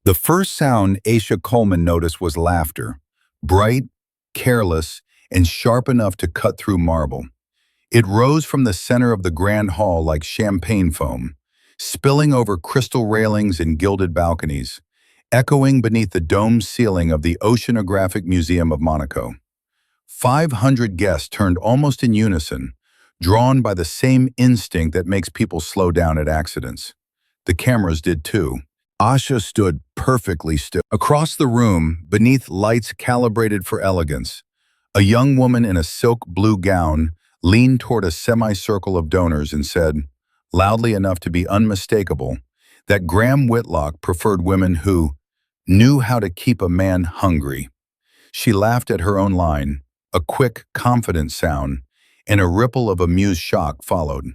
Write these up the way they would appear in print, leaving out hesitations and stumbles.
The first sound Aisha Coleman noticed was laughter, bright, careless, and sharp enough to cut through marble. It rose from the center of the grand hall like champagne foam, spilling over crystal railings and gilded balconies, echoing beneath the domed ceiling of the Oceanographic Museum of Monaco. 500 guests turned almost in unison, drawn by the same instinct that makes people slow down at accidents. The cameras did too. Asha stood perfectly still. Across the room, beneath lights calibrated for elegance, a young woman in a silk blue gown leaned toward a semicircle of donors and said, loudly enough to be unmistakable, that Graham Whitlock preferred women who knew how to keep a man hungry. She laughed at her own line, a quick, confident sound, and a ripple of amused shock followed.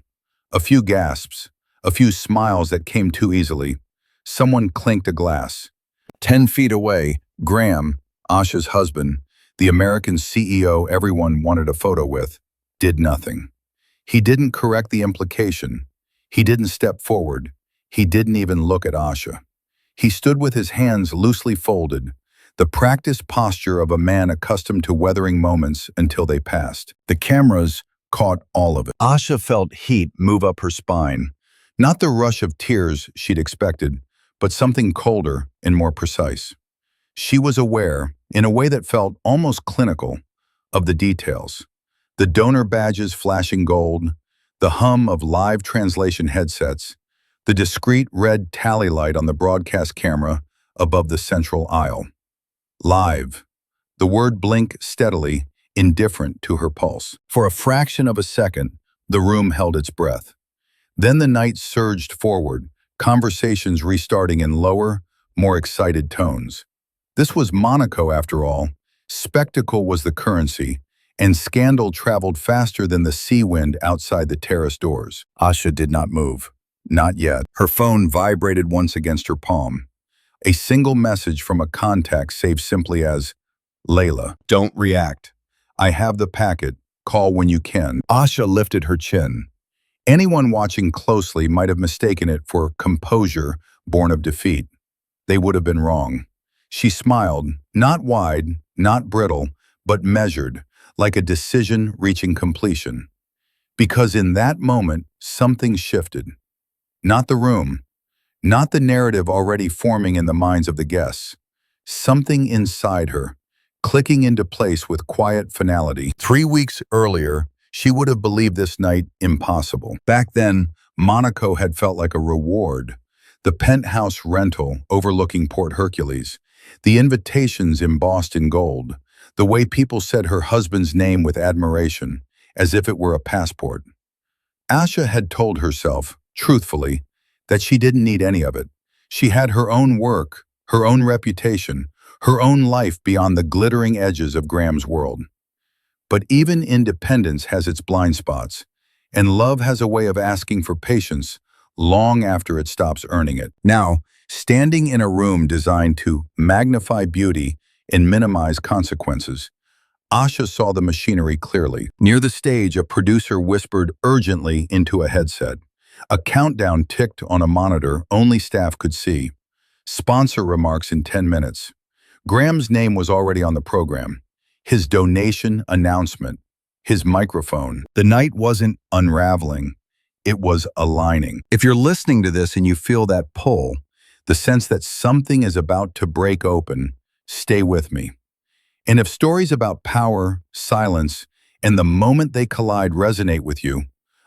A few gasps, a few smiles that came too easily. Someone clinked a glass. 10 feet away, Graham, Asha's husband, the American CEO everyone wanted a photo with, did nothing. He didn't correct the implication. He didn't step forward. He didn't even look at Asha. He stood with his hands loosely folded, the practiced posture of a man accustomed to weathering moments until they passed. The cameras caught all of it. Asha felt heat move up her spine, not the rush of tears she'd expected, but something colder and more precise. She was aware, in a way that felt almost clinical, of the details. The donor badges flashing gold, the hum of live translation headsets, the discreet red tally light on the broadcast camera above the central aisle. Live. The word blinked steadily, indifferent to her pulse. For a fraction of a second, the room held its breath. Then the night surged forward, conversations restarting in lower, more excited tones. This was Monaco, after all. Spectacle was the currency, and scandal traveled faster than the sea wind outside the terrace doors. Asha did not move. Not yet. Her phone vibrated once against her palm. A single message from a contact saved simply as, Layla, don't react. I have the packet. Call when you can. Asha lifted her chin. Anyone watching closely might have mistaken it for composure born of defeat. They would have been wrong. She smiled, not wide, not brittle, but measured, like a decision reaching completion. Because in that moment, something shifted. Not the room, not the narrative already forming in the minds of the guests. Something inside her, clicking into place with quiet finality. 3 weeks earlier, she would have believed this night impossible. Back then, Monaco had felt like a reward. The penthouse rental overlooking Port Hercules, the invitations embossed in gold, the way people said her husband's name with admiration, as if it were a passport. Asha had told herself, truthfully, that she didn't need any of it. She had her own work, her own reputation, her own life beyond the glittering edges of Graham's world. But even independence has its blind spots, and love has a way of asking for patience long after it stops earning it. Now, standing in a room designed to magnify beauty and minimize consequences, Asha saw the machinery clearly. Near the stage, a producer whispered urgently into a headset. A countdown ticked on a monitor only staff could see. Sponsor remarks in 10 minutes. Graham's name was already on the program. His donation announcement, his microphone. The night wasn't unraveling, it was aligning. If you're listening to this and you feel that pull, the sense that something is about to break open, stay with me. And if stories about power, silence, and the moment they collide resonate with you,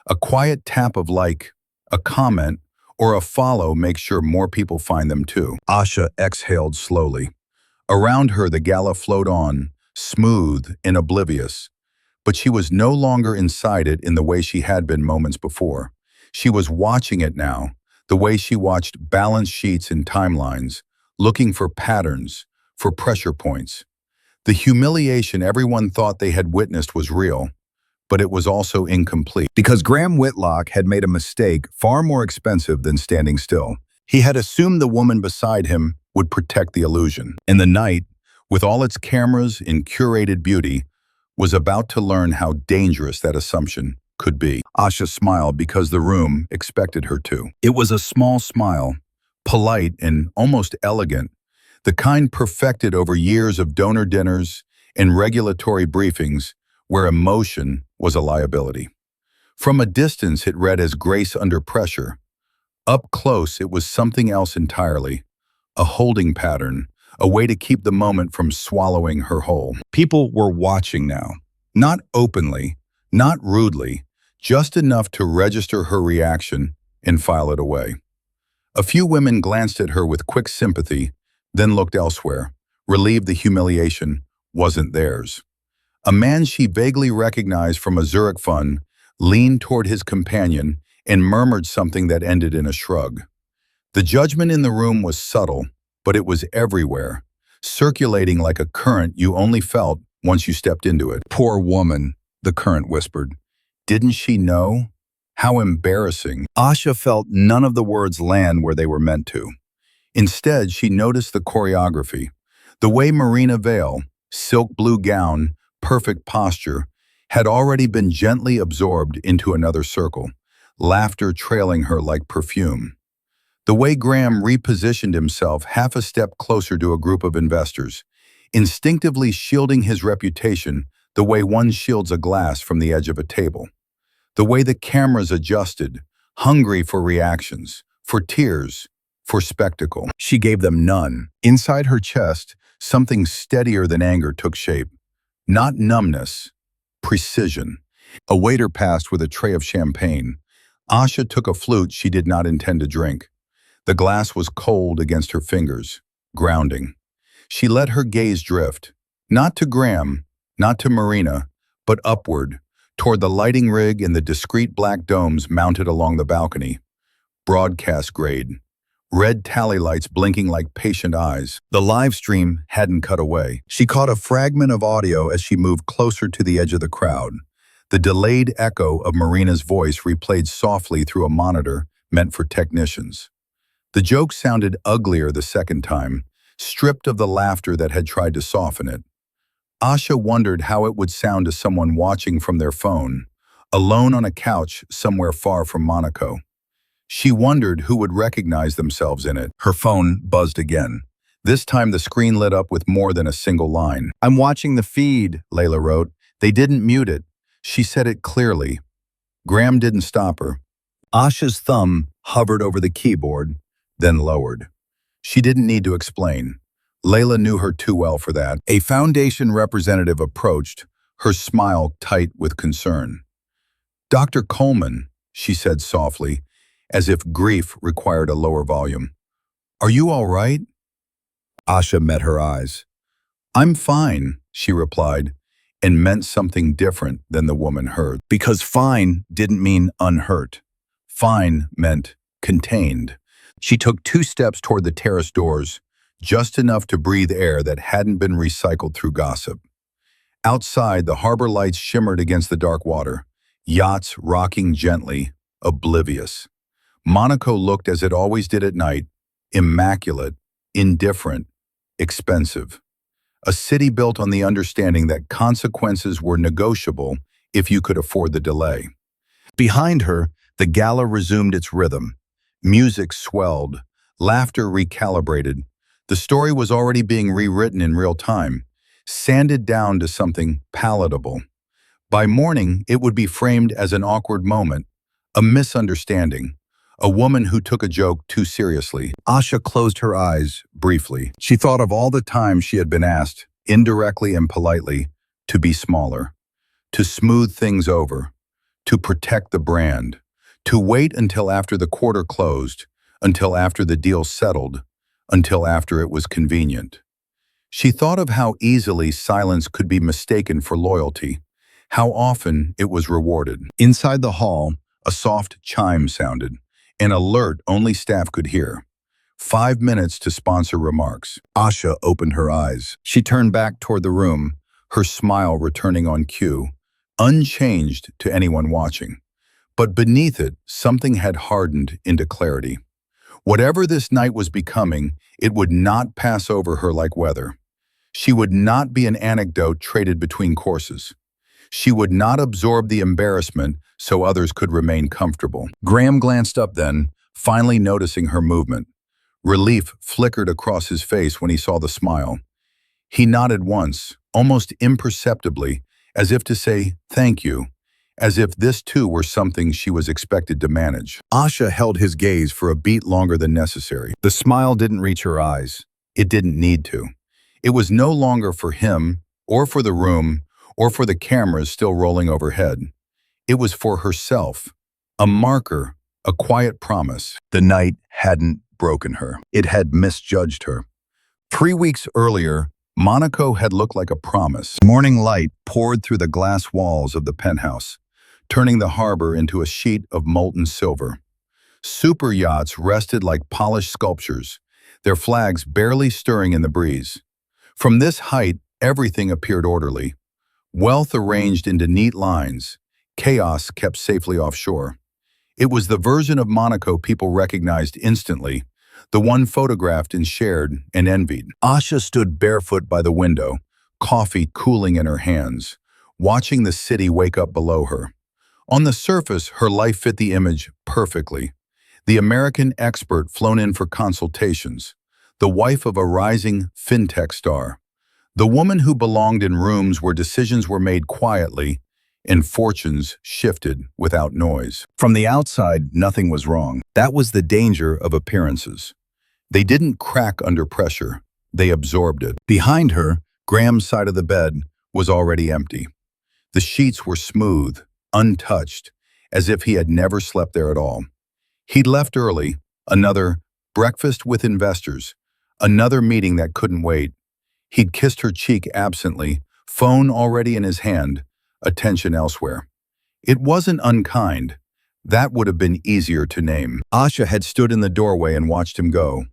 a quiet tap of like, a comment, or a follow makes sure more people find them too. Asha exhaled slowly. Around her, the gala flowed on, smooth and oblivious. But she was no longer inside it in the way she had been moments before. She was watching it now, the way she watched balance sheets and timelines, looking for patterns, for pressure points. The humiliation everyone thought they had witnessed was real, but it was also incomplete. Because Graham Whitlock had made a mistake far more expensive than standing still. He had assumed the woman beside him would protect the illusion. And the night, with all its cameras and curated beauty, was about to learn how dangerous that assumption could be. Asha smiled because the room expected her to. It was a small smile, polite and almost elegant, the kind perfected over years of donor dinners and regulatory briefings where emotion was a liability. From a distance, it read as grace under pressure. Up close, it was something else entirely, a holding pattern, a way to keep the moment from swallowing her whole. People were watching now, not openly, not rudely, just enough to register her reaction and file it away. A few women glanced at her with quick sympathy, then looked elsewhere, relieved the humiliation wasn't theirs. A man she vaguely recognized from a Zurich fund leaned toward his companion and murmured something that ended in a shrug. The judgment in the room was subtle, but it was everywhere, circulating like a current you only felt once you stepped into it. Poor woman, the current whispered. Didn't she know? How embarrassing. Asha felt none of the words land where they were meant to. Instead, she noticed the choreography. The way Marina Vale, silk blue gown, perfect posture, had already been gently absorbed into another circle, laughter trailing her like perfume. The way Graham repositioned himself half a step closer to a group of investors, instinctively shielding his reputation the way one shields a glass from the edge of a table. The way the cameras adjusted, hungry for reactions, for tears, for spectacle. She gave them none. Inside her chest, something steadier than anger took shape. Not numbness, precision. A waiter passed with a tray of champagne. Asha took a flute she did not intend to drink. The glass was cold against her fingers, grounding. She let her gaze drift, not to Graham, not to Marina, but upward, toward the lighting rig and the discreet black domes mounted along the balcony. Broadcast grade. Red tally lights blinking like patient eyes. The live stream hadn't cut away. She caught a fragment of audio as she moved closer to the edge of the crowd. The delayed echo of Marina's voice replayed softly through a monitor meant for technicians. The joke sounded uglier the second time, stripped of the laughter that had tried to soften it. Asha wondered how it would sound to someone watching from their phone, alone on a couch somewhere far from Monaco. She wondered who would recognize themselves in it. Her phone buzzed again. This time the screen lit up with more than a single line. "I'm watching the feed," Layla wrote. "They didn't mute it." She said it clearly. Graham didn't stop her. Asha's thumb hovered over the keyboard, then lowered. She didn't need to explain. Layla knew her too well for that. A foundation representative approached, her smile tight with concern. "Dr. Coleman," she said softly, as if grief required a lower volume. "Are you all right?" Asha met her eyes. "I'm fine," she replied, and meant something different than the woman heard. Because fine didn't mean unhurt. Fine meant contained. She took 2 steps toward the terrace doors, just enough to breathe air that hadn't been recycled through gossip. Outside, the harbor lights shimmered against the dark water, yachts rocking gently, oblivious. Monaco looked as it always did at night, immaculate, indifferent, expensive. A city built on the understanding that consequences were negotiable if you could afford the delay. Behind her, the gala resumed its rhythm. Music swelled, laughter recalibrated. The story was already being rewritten in real time, sanded down to something palatable. By morning, it would be framed as an awkward moment, a misunderstanding, a woman who took a joke too seriously. Asha closed her eyes briefly. She thought of all the times she had been asked, indirectly and politely, to be smaller, to smooth things over, to protect the brand, to wait until after the quarter closed, until after the deal settled, until after it was convenient. She thought of how easily silence could be mistaken for loyalty, how often it was rewarded. Inside the hall, a soft chime sounded, an alert only staff could hear. 5 minutes to sponsor remarks. Asha opened her eyes. She turned back toward the room, her smile returning on cue, unchanged to anyone watching. But beneath it, something had hardened into clarity. Whatever this night was becoming, it would not pass over her like weather. She would not be an anecdote traded between courses. She would not absorb the embarrassment so others could remain comfortable. Graham glanced up then, finally noticing her movement. Relief flickered across his face when he saw the smile. He nodded once, almost imperceptibly, as if to say, "Thank you," as if this too were something she was expected to manage. Asha held his gaze for a beat longer than necessary. The smile didn't reach her eyes. It didn't need to. It was no longer for him, or for the room, or for the cameras still rolling overhead. It was for herself. A marker, a quiet promise. The night hadn't broken her. It had misjudged her. 3 weeks earlier, Monaco had looked like a promise. Morning light poured through the glass walls of the penthouse, turning the harbor into a sheet of molten silver. Super yachts rested like polished sculptures, their flags barely stirring in the breeze. From this height, everything appeared orderly. Wealth arranged into neat lines, chaos kept safely offshore. It was the version of Monaco people recognized instantly, the one photographed and shared and envied. Asha stood barefoot by the window, coffee cooling in her hands, watching the city wake up below her. On the surface, her life fit the image perfectly. The American expert flown in for consultations, the wife of a rising fintech star, the woman who belonged in rooms where decisions were made quietly and fortunes shifted without noise. From the outside, nothing was wrong. That was the danger of appearances. They didn't crack under pressure. They absorbed it. Behind her, Graham's side of the bed was already empty. The sheets were smooth, untouched, as if he had never slept there at all. He'd left early, another breakfast with investors, another meeting that couldn't wait. He'd kissed her cheek absently, phone already in his hand, attention elsewhere. It wasn't unkind. That would have been easier to name. Asha had stood in the doorway and watched him go,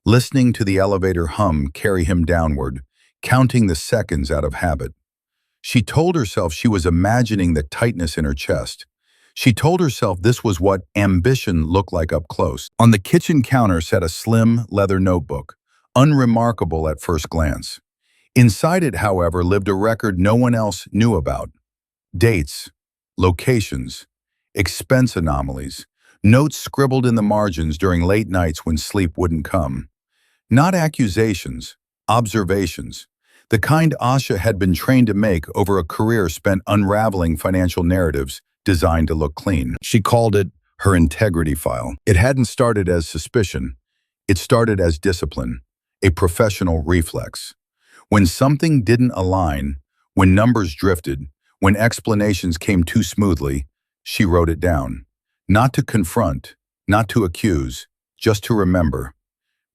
listening to the elevator hum carry him downward, counting the seconds out of habit. She told herself she was imagining the tightness in her chest. She told herself this was what ambition looked like up close. On the kitchen counter sat a slim leather notebook, unremarkable at first glance. Inside it, however, lived a record no one else knew about. Dates, locations, expense anomalies, notes scribbled in the margins during late nights when sleep wouldn't come. Not accusations, observations, the kind Asha had been trained to make over a career spent unraveling financial narratives designed to look clean. She called it her integrity file. It hadn't started as suspicion. It started as discipline, a professional reflex. When something didn't align, when numbers drifted, when explanations came too smoothly, she wrote it down. Not to confront, not to accuse, just to remember.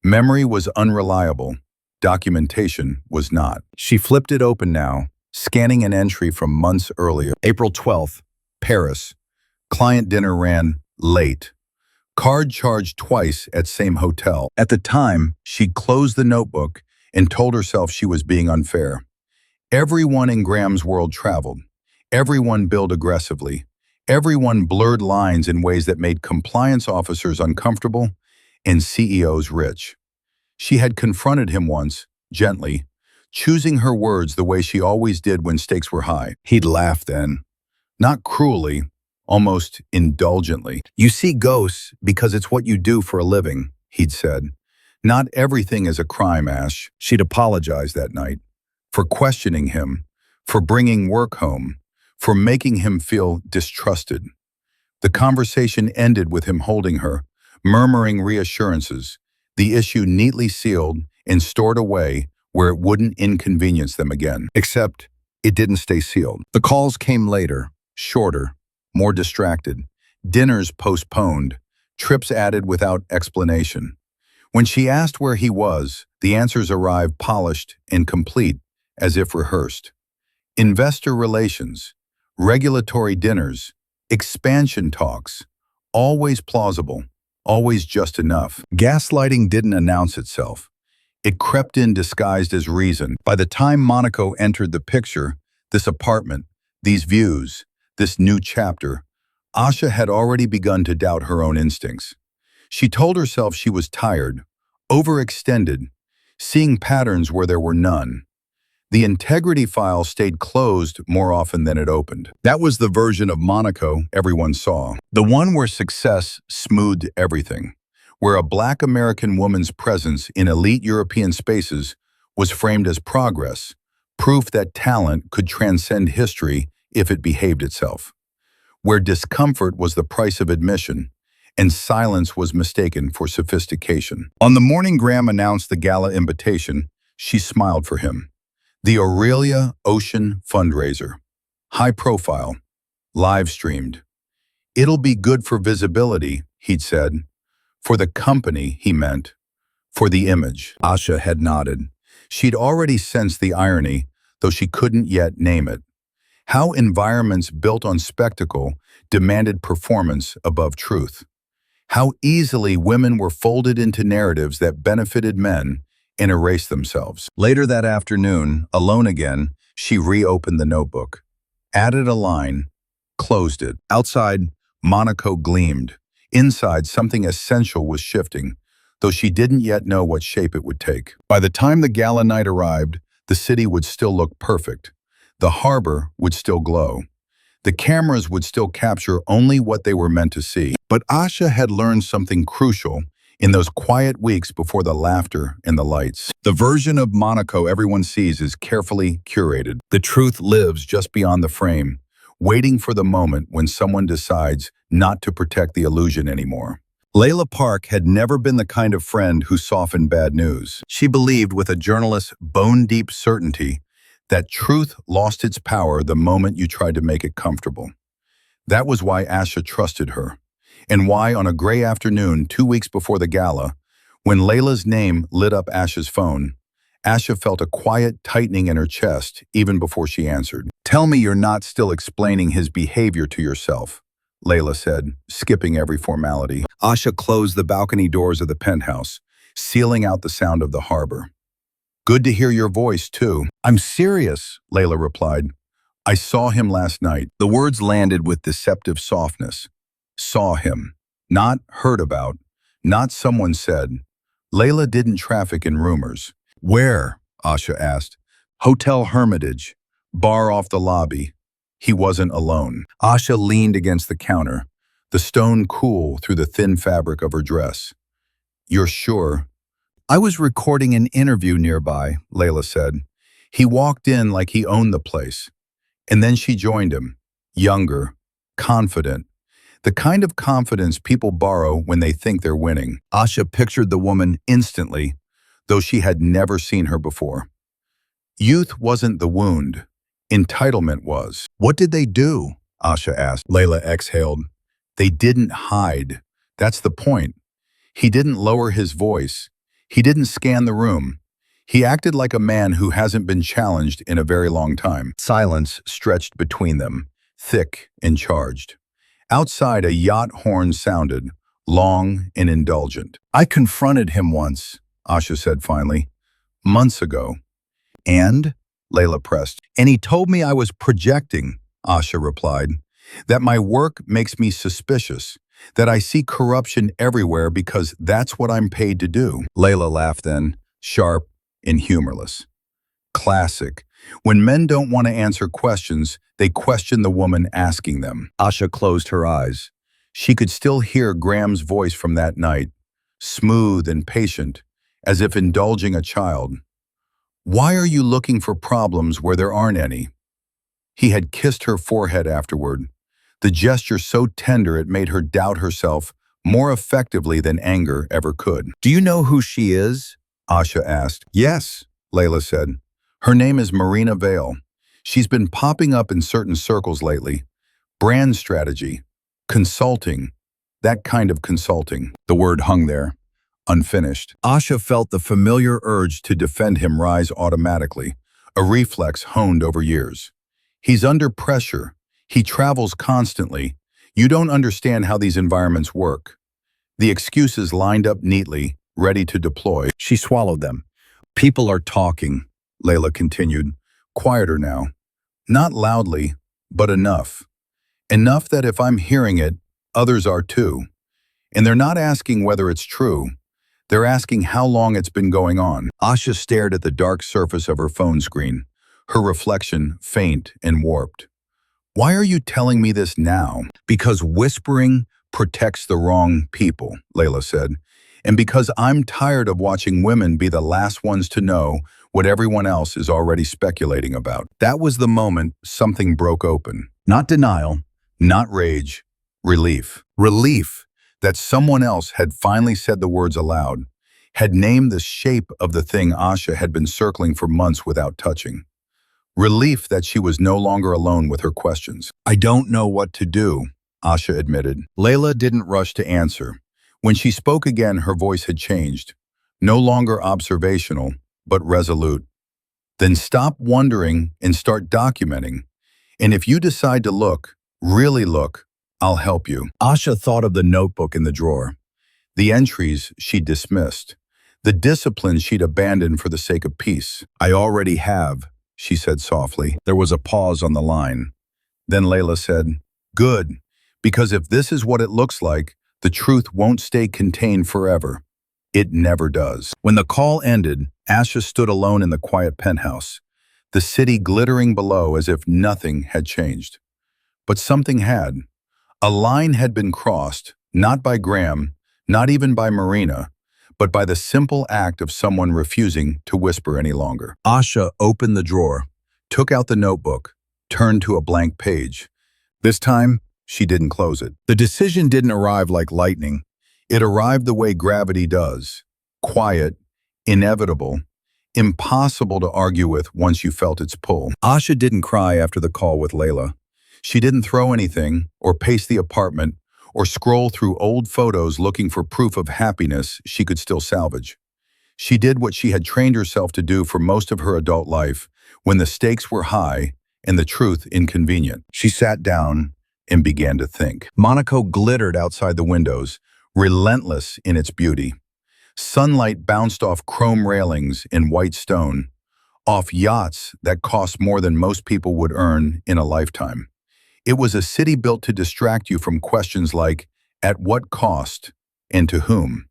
Memory was unreliable. Documentation was not. She flipped it open now, scanning an entry from months earlier. April 12th, Paris. Client dinner ran late. Card charged twice at same hotel. At the time, she closed the notebook and told herself she was being unfair. Everyone in Graham's world traveled. Everyone billed aggressively. Everyone blurred lines in ways that made compliance officers uncomfortable and CEOs rich. She had confronted him once, gently, choosing her words the way she always did when stakes were high. He'd laughed then. Not cruelly, almost indulgently. "You see ghosts because it's what you do for a living," he'd said. "Not everything is a crime, Ash." She'd apologized that night for questioning him, for bringing work home, for making him feel distrusted. The conversation ended with him holding her, murmuring reassurances, the issue neatly sealed and stored away where it wouldn't inconvenience them again. Except it didn't stay sealed. The calls came later, shorter, more distracted, dinners postponed, trips added without explanation. When she asked where he was, the answers arrived polished and complete, as if rehearsed. Investor relations, regulatory dinners, expansion talks, always plausible, always just enough. Gaslighting didn't announce itself. It crept in disguised as reason. By the time Monaco entered the picture, this apartment, these views, this new chapter, Asha had already begun to doubt her own instincts. She told herself she was tired, overextended, seeing patterns where there were none. The integrity file stayed closed more often than it opened. That was the version of Monaco everyone saw. The one where success smoothed everything, where a Black American woman's presence in elite European spaces was framed as progress, proof that talent could transcend history if it behaved itself, where discomfort was the price of admission, and silence was mistaken for sophistication. On the morning Graham announced the gala invitation, she smiled for him. The Aurelia Ocean fundraiser. High profile. Live streamed. It'll be good for visibility, he'd said. For the company, he meant. For the image. Asha had nodded. She'd already sensed the irony, though she couldn't yet name it. How environments built on spectacle demanded performance above truth. How easily women were folded into narratives that benefited men and erased themselves. Later that afternoon, alone again, she reopened the notebook, added a line, closed it. Outside, Monaco gleamed. Inside, something essential was shifting, though she didn't yet know what shape it would take. By the time the gala night arrived, the city would still look perfect. The harbor would still glow. The cameras would still capture only what they were meant to see. But Asha had learned something crucial in those quiet weeks before the laughter and the lights. The version of Monaco everyone sees is carefully curated. The truth lives just beyond the frame, waiting for the moment when someone decides not to protect the illusion anymore. Layla Park had never been the kind of friend who softened bad news. She believed with a journalist's bone-deep certainty that truth lost its power the moment you tried to make it comfortable. That was why Asha trusted her, and why on a gray afternoon 2 weeks before the gala, when Layla's name lit up Asha's phone, Asha felt a quiet tightening in her chest even before she answered. "Tell me you're not still explaining his behavior to yourself," Layla said, skipping every formality. Asha closed the balcony doors of the penthouse, sealing out the sound of the harbor. "Good to hear your voice, too." "I'm serious," Layla replied. "I saw him last night." The words landed with deceptive softness. Saw him. Not heard about. Not someone said. Layla didn't traffic in rumors. "Where?" Asha asked. "Hotel Hermitage. Bar off the lobby." He wasn't alone. Asha leaned against the counter, the stone cool through the thin fabric of her dress. "You're sure?" "I was recording an interview nearby," Layla said. He walked in like he owned the place. And then she joined him, younger, confident, the kind of confidence people borrow when they think they're winning. Asha pictured the woman instantly, though she had never seen her before. Youth wasn't the wound. Entitlement was. "What did they do?" Asha asked. Layla exhaled. "They didn't hide. That's the point. He didn't lower his voice. He didn't scan the room. He acted like a man who hasn't been challenged in a very long time." Silence stretched between them, thick and charged. Outside, a yacht horn sounded, long and indulgent. "I confronted him once," Asha said finally. "Months ago." "And?" Layla pressed. "And he told me I was projecting," Asha replied. "That my work makes me suspicious. That I see corruption everywhere because that's what I'm paid to do." Layla laughed then, sharp and humorless. Classic. When men don't want to answer questions, they question the woman asking them. Asha closed her eyes. She could still hear Graham's voice from that night, smooth and patient, as if indulging a child. "Why are you looking for problems where there aren't any?" He had kissed her forehead afterward, the gesture so tender it made her doubt herself more effectively than anger ever could. "Do you know who she is?" Asha asked. "Yes," Layla said. "Her name is Marina Vale. She's been popping up in certain circles lately. Brand strategy, consulting, that kind of consulting." The word hung there, unfinished. Asha felt the familiar urge to defend him rise automatically, a reflex honed over years. "He's under pressure. He travels constantly. You don't understand how these environments work." The excuses lined up neatly, ready to deploy. She swallowed them. "People are talking," Layla continued, quieter now. "Not loudly, but enough. Enough that if I'm hearing it, others are too. And they're not asking whether it's true. They're asking how long it's been going on." Asha stared at the dark surface of her phone screen, her reflection faint and warped. "Why are you telling me this now?" "Because whispering protects the wrong people," Layla said. And because I'm tired of watching women be the last ones to know what everyone else is already speculating about. That was the moment something broke open. Not denial, not rage, relief. Relief that someone else had finally said the words aloud, had named the shape of the thing Asha had been circling for months without touching. Relief that she was no longer alone with her questions. I don't know what to do, Asha admitted. Layla didn't rush to answer. When she spoke again, her voice had changed. No longer observational, but resolute. Then stop wondering and start documenting. And if you decide to look, really look, I'll help you. Asha thought of the notebook in the drawer, the entries she'd dismissed, the discipline she'd abandoned for the sake of peace. I already have, she said softly. There was a pause on the line. Then Layla said, good, because if this is what it looks like, the truth won't stay contained forever. It never does. When the call ended, Asha stood alone in the quiet penthouse, the city glittering below as if nothing had changed. But something had. A line had been crossed, not by Graham, not even by Marina, but by the simple act of someone refusing to whisper any longer. Asha opened the drawer, took out the notebook, turned to a blank page. This time, she didn't close it. The decision didn't arrive like lightning. It arrived the way gravity does. Quiet, inevitable, impossible to argue with once you felt its pull. Asha didn't cry after the call with Layla. She didn't throw anything, or pace the apartment, or scroll through old photos looking for proof of happiness she could still salvage. She did what she had trained herself to do for most of her adult life when the stakes were high and the truth inconvenient. She sat down and began to think. Monaco glittered outside the windows, relentless in its beauty. Sunlight bounced off chrome railings in white stone, off yachts that cost more than most people would earn in a lifetime. It was a city built to distract you from questions like, at what cost and to whom?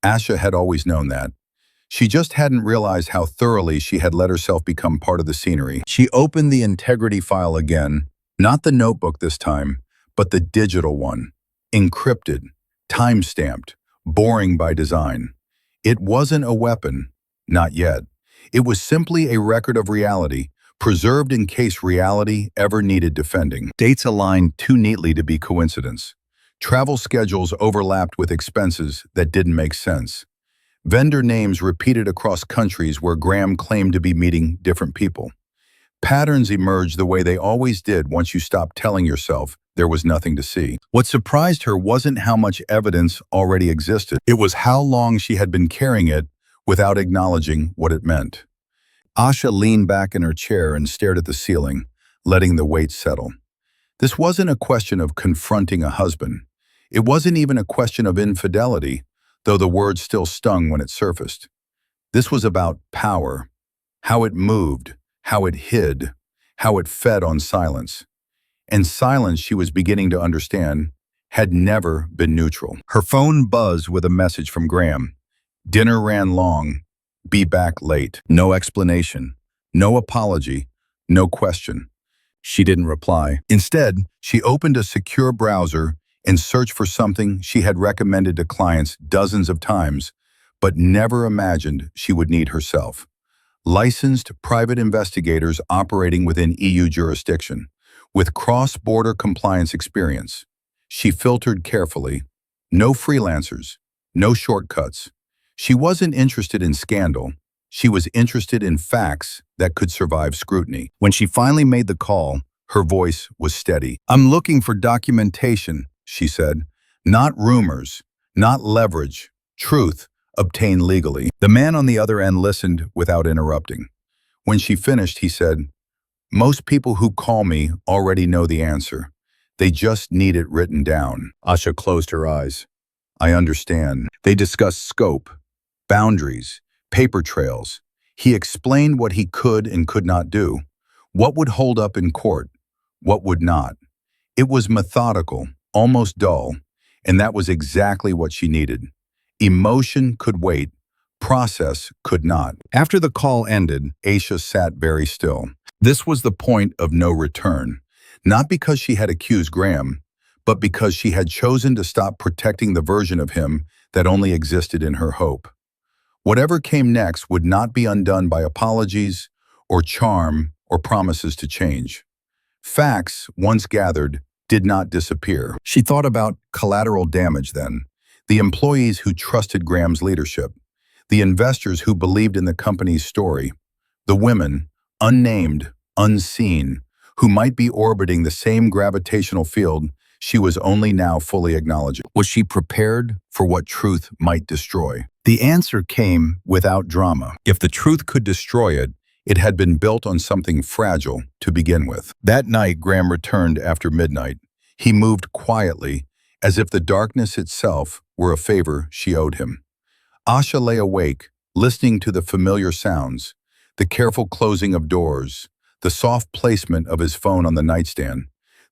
Asha had always known that. She just hadn't realized how thoroughly she had let herself become part of the scenery. She opened the integrity file again, not the notebook this time, but the digital one, encrypted, time-stamped, boring by design. It wasn't a weapon, not yet. It was simply a record of reality, preserved in case reality ever needed defending. Dates aligned too neatly to be coincidence. Travel schedules overlapped with expenses that didn't make sense. Vendor names repeated across countries where Graham claimed to be meeting different people. Patterns emerged the way they always did once you stopped telling yourself there was nothing to see. What surprised her wasn't how much evidence already existed. It was how long she had been carrying it without acknowledging what it meant. Asha leaned back in her chair and stared at the ceiling, letting the weight settle. This wasn't a question of confronting a husband. It wasn't even a question of infidelity, though the word still stung when it surfaced. This was about power, how it moved, how it hid, how it fed on silence. And silence, she was beginning to understand, had never been neutral. Her phone buzzed with a message from Graham. Dinner ran long. Be back late. No explanation. No apology. No question. She didn't reply. Instead, she opened a secure browser and searched for something she had recommended to clients dozens of times, but never imagined she would need herself. Licensed private investigators operating within EU jurisdiction, with cross-border compliance experience. She filtered carefully. No freelancers. No shortcuts. She wasn't interested in scandal. She was interested in facts that could survive scrutiny. When she finally made the call, her voice was steady. I'm looking for documentation, she said. Not rumors, not leverage, truth obtained legally. The man on the other end listened without interrupting. When she finished, he said, most people who call me already know the answer. They just need it written down. Asha closed her eyes. I understand. They discussed scope, boundaries, paper trails. He explained what he could and could not do, what would hold up in court, what would not. It was methodical, almost dull, and that was exactly what she needed. Emotion could wait, process could not. After the call ended, Asha sat very still. This was the point of no return, not because she had accused Graham, but because she had chosen to stop protecting the version of him that only existed in her hope. Whatever came next would not be undone by apologies or charm or promises to change. Facts, once gathered, did not disappear. She thought about collateral damage then, the employees who trusted Graham's leadership, the investors who believed in the company's story, the women, unnamed, unseen, who might be orbiting the same gravitational field she was only now fully acknowledging. Was she prepared for what truth might destroy? The answer came without drama. If the truth could destroy it, it had been built on something fragile to begin with. That night, Graham returned after midnight. He moved quietly, as if the darkness itself were a favor she owed him. Asha lay awake, listening to the familiar sounds, the careful closing of doors, the soft placement of his phone on the nightstand,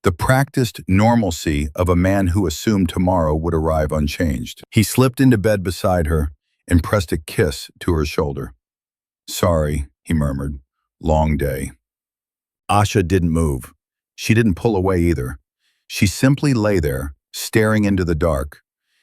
the practiced normalcy of a man who assumed tomorrow would arrive unchanged. He slipped into bed beside her and pressed a kiss to her shoulder. "Sorry," he murmured. "Long day." Asha didn't move. She didn't pull away either. She simply lay there, staring into the dark,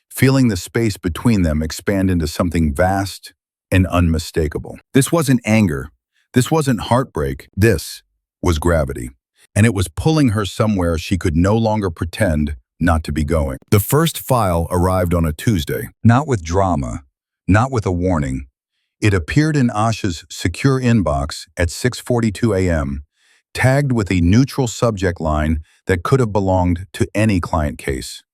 feeling the space between them expand into something vast and unmistakable. This wasn't anger. This wasn't heartbreak. This was gravity. And it was pulling her somewhere she could no longer pretend not to be going. The first file arrived on a Tuesday, not with drama, not with a warning. It appeared in Asha's secure inbox at 6:42 a.m., tagged with a neutral subject line that could have belonged to any client case.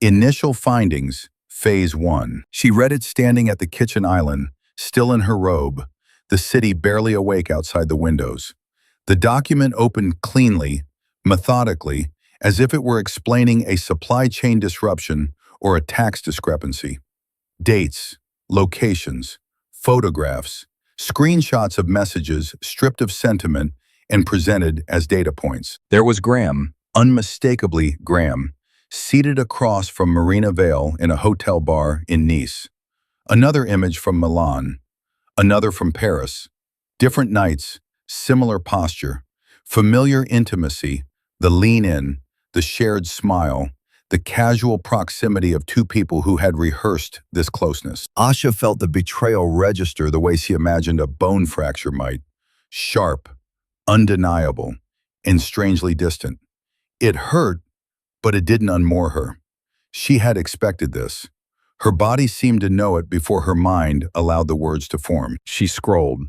Initial findings, Phase 1. She read it standing at the kitchen island, still in her robe, the city barely awake outside the windows. The document opened cleanly, methodically, as if it were explaining a supply chain disruption or a tax discrepancy. Dates, locations, photographs, screenshots of messages stripped of sentiment and presented as data points. There was Graham, unmistakably Graham, seated across from Marina Vale in a hotel bar in Nice. Another image from Milan, another from Paris. Different nights, similar posture, familiar intimacy, the lean in, the shared smile, the casual proximity of two people who had rehearsed this closeness. Asha felt the betrayal register the way she imagined a bone fracture might, sharp, undeniable, and strangely distant. It hurt, but it didn't unmoor her. She had expected this. Her body seemed to know it before her mind allowed the words to form. She scrolled.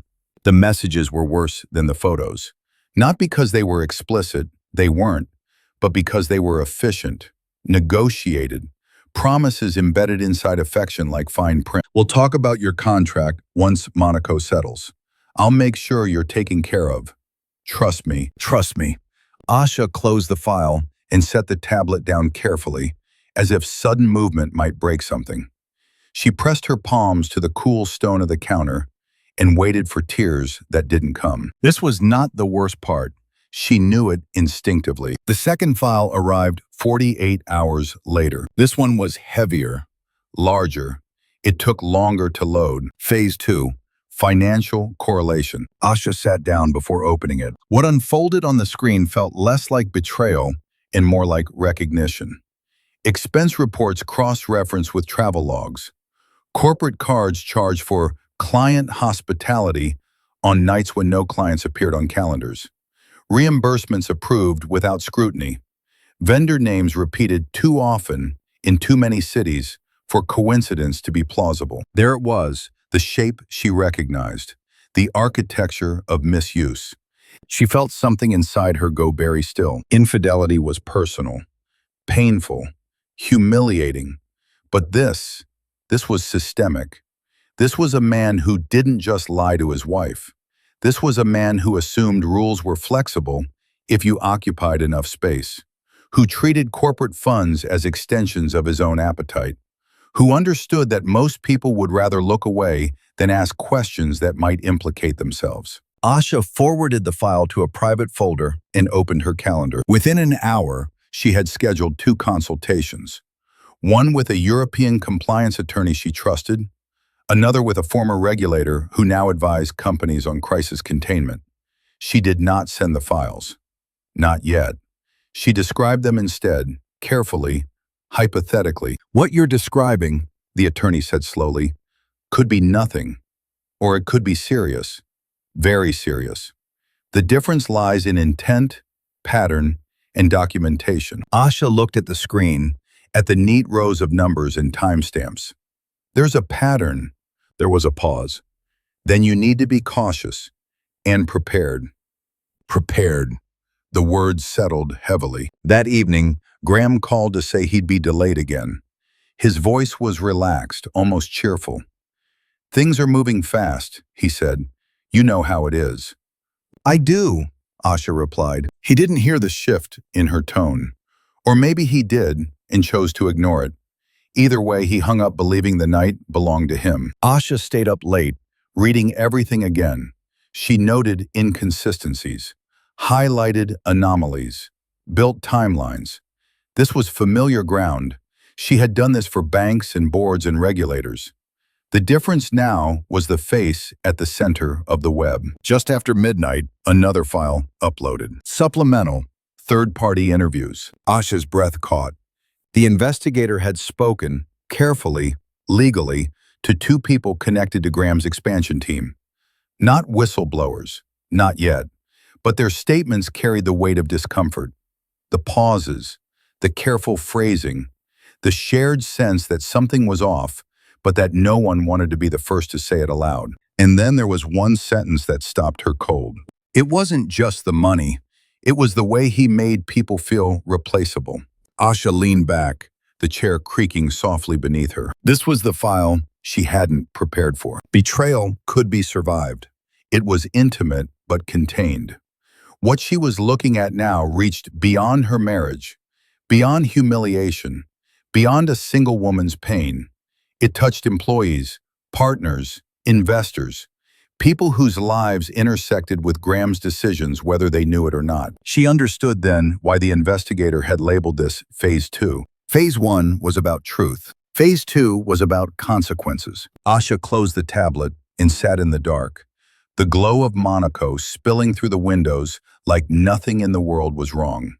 The messages were worse than the photos. Not because they were explicit, they weren't, but because they were efficient, negotiated, promises embedded inside affection like fine print. "We'll talk about your contract once Monaco settles. I'll make sure you're taken care of. Trust me, trust me." Asha closed the file and set the tablet down carefully, as if sudden movement might break something. She pressed her palms to the cool stone of the counter and waited for tears that didn't come. This was not the worst part. She knew it instinctively. The second file arrived 48 hours later. This one was heavier, larger. It took longer to load. Phase 2, financial correlation. Asha sat down before opening it. What unfolded on the screen felt less like betrayal and more like recognition. Expense reports cross-referenced with travel logs. Corporate cards charged for client hospitality on nights when no clients appeared on calendars. Reimbursements approved without scrutiny. Vendor names repeated too often in too many cities for coincidence to be plausible. There it was, the shape she recognized, the architecture of misuse. She felt something inside her go very still. Infidelity was personal, painful, humiliating. But this was systemic. This was a man who didn't just lie to his wife. This was a man who assumed rules were flexible if you occupied enough space, who treated corporate funds as extensions of his own appetite, who understood that most people would rather look away than ask questions that might implicate themselves. Asha forwarded the file to a private folder and opened her calendar. Within an hour, she had scheduled 2 consultations, one with a European compliance attorney she trusted, another with a former regulator who now advised companies on crisis containment. She did not send the files. Not yet. She described them instead, carefully, hypothetically. "What you're describing the attorney said slowly. Could be nothing, or it could be serious. Very serious. The difference lies in intent, pattern, and documentation. Asha looked at the screen, at the neat rows of numbers and timestamps. There's a pattern. There was a pause. Then you need to be cautious and prepared. Prepared. The words settled heavily. That evening, Graham called to say he'd be delayed again. His voice was relaxed, almost cheerful. Things are moving fast, he said. You know how it is. I do, Asha replied. He didn't hear the shift in her tone. Or maybe he did and chose to ignore it. Either way, he hung up believing the night belonged to him. Asha stayed up late, reading everything again. She noted inconsistencies, highlighted anomalies, built timelines. This was familiar ground. She had done this for banks and boards and regulators. The difference now was the face at the center of the web. Just after midnight, another file uploaded. Supplemental, third-party interviews. Asha's breath caught. The investigator had spoken, carefully, legally, to two people connected to Graham's expansion team. Not whistleblowers, not yet, but their statements carried the weight of discomfort. The pauses, the careful phrasing, the shared sense that something was off, but that no one wanted to be the first to say it aloud. And then there was one sentence that stopped her cold. It wasn't just the money. It was the way he made people feel replaceable. Asha leaned back, the chair creaking softly beneath her. This was the file she hadn't prepared for. Betrayal could be survived. It was intimate but contained. What she was looking at now reached beyond her marriage, beyond humiliation, beyond a single woman's pain. It touched employees, partners, investors, people whose lives intersected with Graham's decisions whether they knew it or not. She understood then why the investigator had labeled this Phase 2. Phase 1 was about truth. Phase 2 was about consequences. Asha closed the tablet and sat in the dark, the glow of Monaco spilling through the windows like nothing in the world was wrong.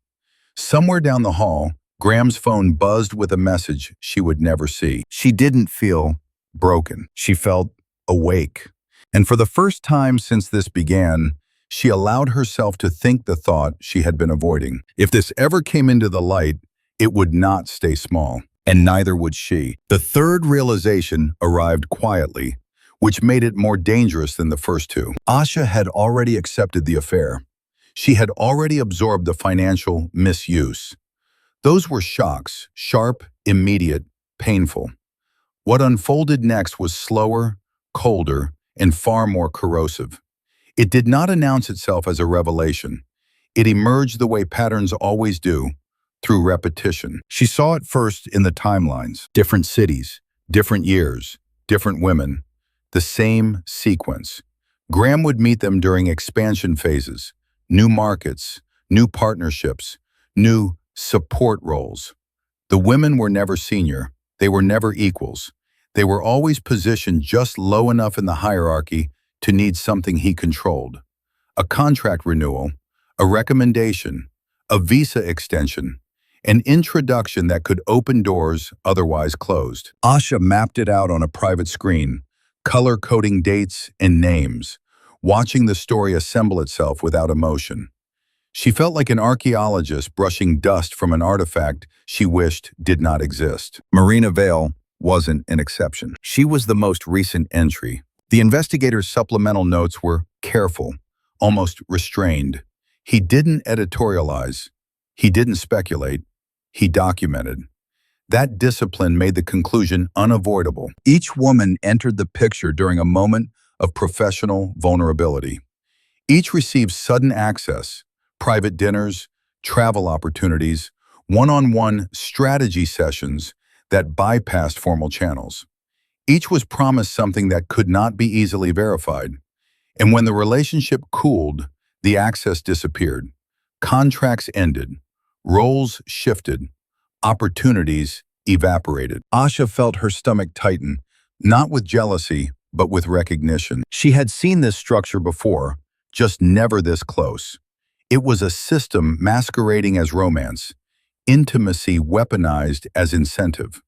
Somewhere down the hall, Graham's phone buzzed with a message she would never see. She didn't feel broken. She felt awake. And for the first time since this began, she allowed herself to think the thought she had been avoiding. If this ever came into the light, it would not stay small, and neither would she. The third realization arrived quietly, which made it more dangerous than the first two. Asha had already accepted the affair. She had already absorbed the financial misuse. Those were shocks, sharp, immediate, painful. What unfolded next was slower, colder, and far more corrosive. It did not announce itself as a revelation. It emerged the way patterns always do, through repetition. She saw it first in the timelines. Different cities, different years, different women. The same sequence. Graham would meet them during expansion phases, new markets, new partnerships, new support roles. The women were never senior. They were never equals. They were always positioned just low enough in the hierarchy to need something he controlled. A contract renewal, a recommendation, a visa extension, an introduction that could open doors otherwise closed. Asha mapped it out on a private screen, color-coding dates and names, watching the story assemble itself without emotion. She felt like an archaeologist brushing dust from an artifact she wished did not exist. Marina Vale wasn't an exception. She was the most recent entry. The investigator's supplemental notes were careful, almost restrained. He didn't editorialize. He didn't speculate. He documented. That discipline made the conclusion unavoidable. Each woman entered the picture during a moment of professional vulnerability. Each received sudden access, private dinners, travel opportunities, one-on-one strategy sessions that bypassed formal channels. Each was promised something that could not be easily verified. And when the relationship cooled, the access disappeared. Contracts ended. Roles shifted. Opportunities evaporated. Asha felt her stomach tighten, not with jealousy, but with recognition. She had seen this structure before, just never this close. It was a system masquerading as romance, intimacy weaponized as incentive.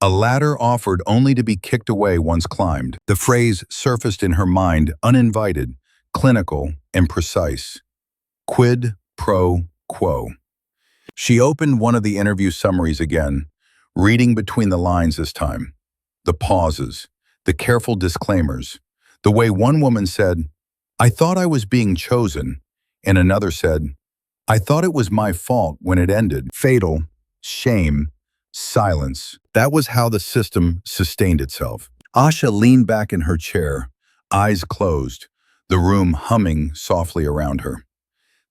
A ladder offered only to be kicked away once climbed. The phrase surfaced in her mind uninvited, clinical, and precise. Quid pro quo. She opened one of the interview summaries again, reading between the lines this time. The pauses, the careful disclaimers, the way one woman said, "I thought I was being chosen," and another said, "I thought it was my fault when it ended." Fatal, shame, silence. That was how the system sustained itself. Asha leaned back in her chair, eyes closed, the room humming softly around her.